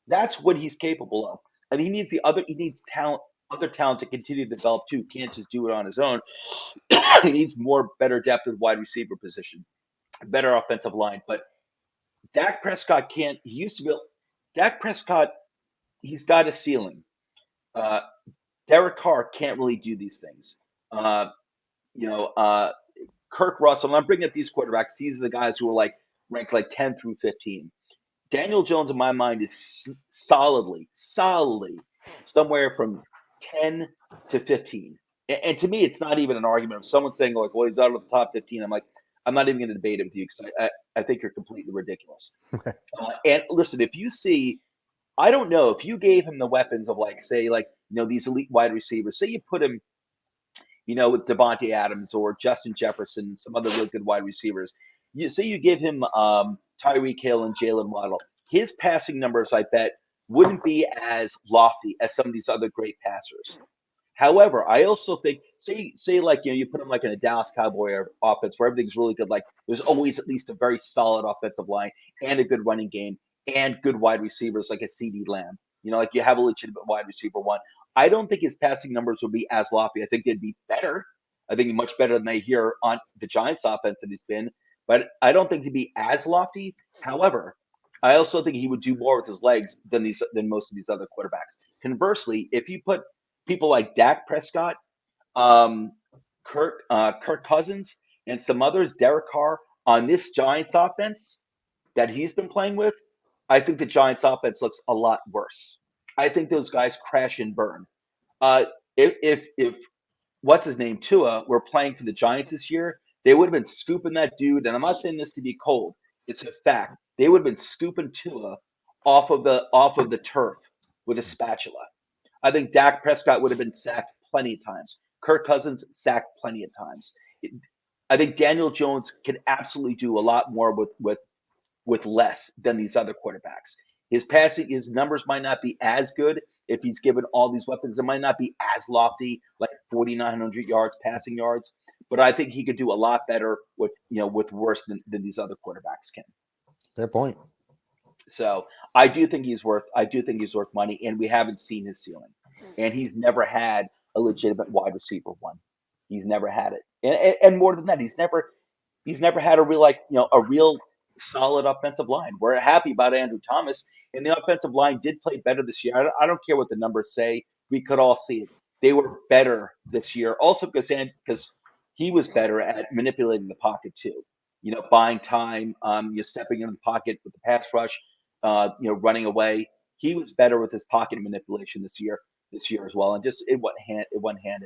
That's what he's capable of. And he needs other talent to continue to develop too. Can't just do it on his own. He needs better depth at the wide receiver position, better offensive line. But Dak Prescott can't. He used to be. Dak Prescott, he's got a ceiling. Uh, Derek Carr can't really do these things. Uh, you know, uh, Kirk Russell. And I'm bringing up these quarterbacks. These are the guys who are like ranked like 10 through 15. Daniel Jones, in my mind, is solidly somewhere from 10 to 15. And to me, it's not even an argument. If someone's saying, like, well, he's out of the top 15, I'm like, I'm not even going to debate it with you because I think you're completely ridiculous. And listen, if you see, I don't know, if you gave him the weapons of, like, say, like, these elite wide receivers, say you put him, with Devontae Adams or Justin Jefferson and some other real good wide receivers, you say you give him Tyreek Hill and Jalen Waddle, his passing numbers, I bet, wouldn't be as lofty as some of these other great passers. However, I also think, say like you put him like in a Dallas Cowboy offense where everything's really good. Like there's always at least a very solid offensive line and a good running game and good wide receivers like a CD Lamb. Like you have a legitimate wide receiver one. I don't think his passing numbers would be as lofty. I think they'd be better. I think much better than they hear on the Giants offense that he's been. But I don't think he'd be as lofty. However, I also think he would do more with his legs than most of these other quarterbacks. Conversely, if you put people like Dak Prescott, um, Kirk Cousins, and some others, Derek Carr, on this Giants offense that he's been playing with, I think the Giants offense looks a lot worse. I think those guys crash and burn. Uh, if what's his name Tua were playing for the Giants this year, they would have been scooping that dude. And I'm not saying this to be cold; it's a fact. They would have been scooping Tua off of the turf with a spatula. I think Dak Prescott would have been sacked plenty of times. Kirk Cousins sacked plenty of times. I think Daniel Jones can absolutely do a lot more with less than these other quarterbacks. His numbers might not be as good if he's given all these weapons. It might not be as lofty, like 4,900 yards passing yards, but I think he could do a lot better with worse than these other quarterbacks can. Fair point. So I do think he's worth money, and we haven't seen his ceiling. And he's never had a legitimate wide receiver one. He's never had it. And more than that, he's never had a real solid offensive line. We're happy about Andrew Thomas, and the offensive line did play better this year. I don't care what the numbers say. We could all see it. They were better this year, also because he was better at manipulating the pocket too. Buying time, you're stepping into the pocket with the pass rush, running away. He was better with his pocket manipulation this year as well, and just it went hand in hand.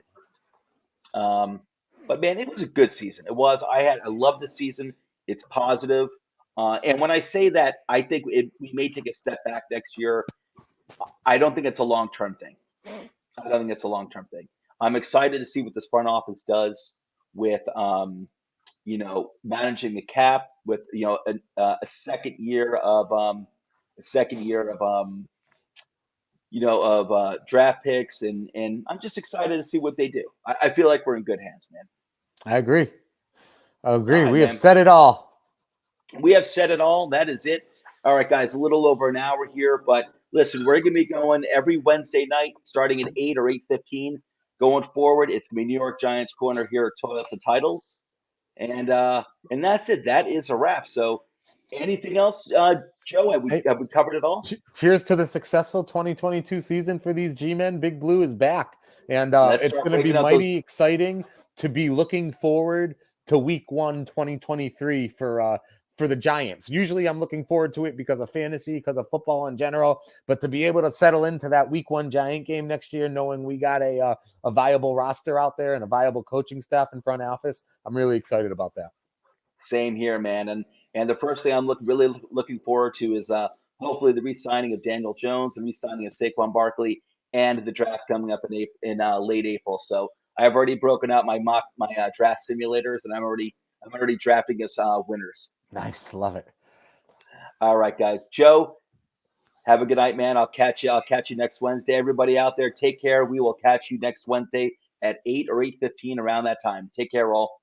But man, it was a good season. It was. I love this season. It's positive. And when I say that, I think we may take a step back next year. I don't think it's a long-term thing. I don't think it's a long-term thing. I'm excited to see what this front office does with, managing the cap with, a second year of draft picks, and I'm just excited to see what they do. I feel like we're in good hands, man. I agree. All right, We have man. said it all. We have said it all. That is it. All right, guys, a little over an hour here, but listen, we're going to be going every Wednesday night starting at 8 or 8:15. Going forward, it's going to be New York Giants Corner here at Toilets and Titles. And that's it. That is a wrap. So anything else, Joe? Have we covered it all? Cheers to the successful 2022 season for these G-men. Big Blue is back. And it's going to be mighty exciting to be looking forward to week 1, 2023 for the Giants. Usually I'm looking forward to it because of fantasy, because of football in general, but to be able to settle into that week 1 Giant game next year, knowing we got a viable roster out there and a viable coaching staff in front office, I'm really excited about that. Same here, man. And the first thing I'm really looking forward to is hopefully the re-signing of Daniel Jones, the re-signing of Saquon Barkley, and the draft coming up in late April. So I have already broken out my draft simulators, and I'm already drafting us winners. Nice, love it. All right, guys. Joe, have a good night, man. I'll catch you next Wednesday. Everybody out there, take care. We will catch you next Wednesday at 8 or 8:15 around that time. Take care, all.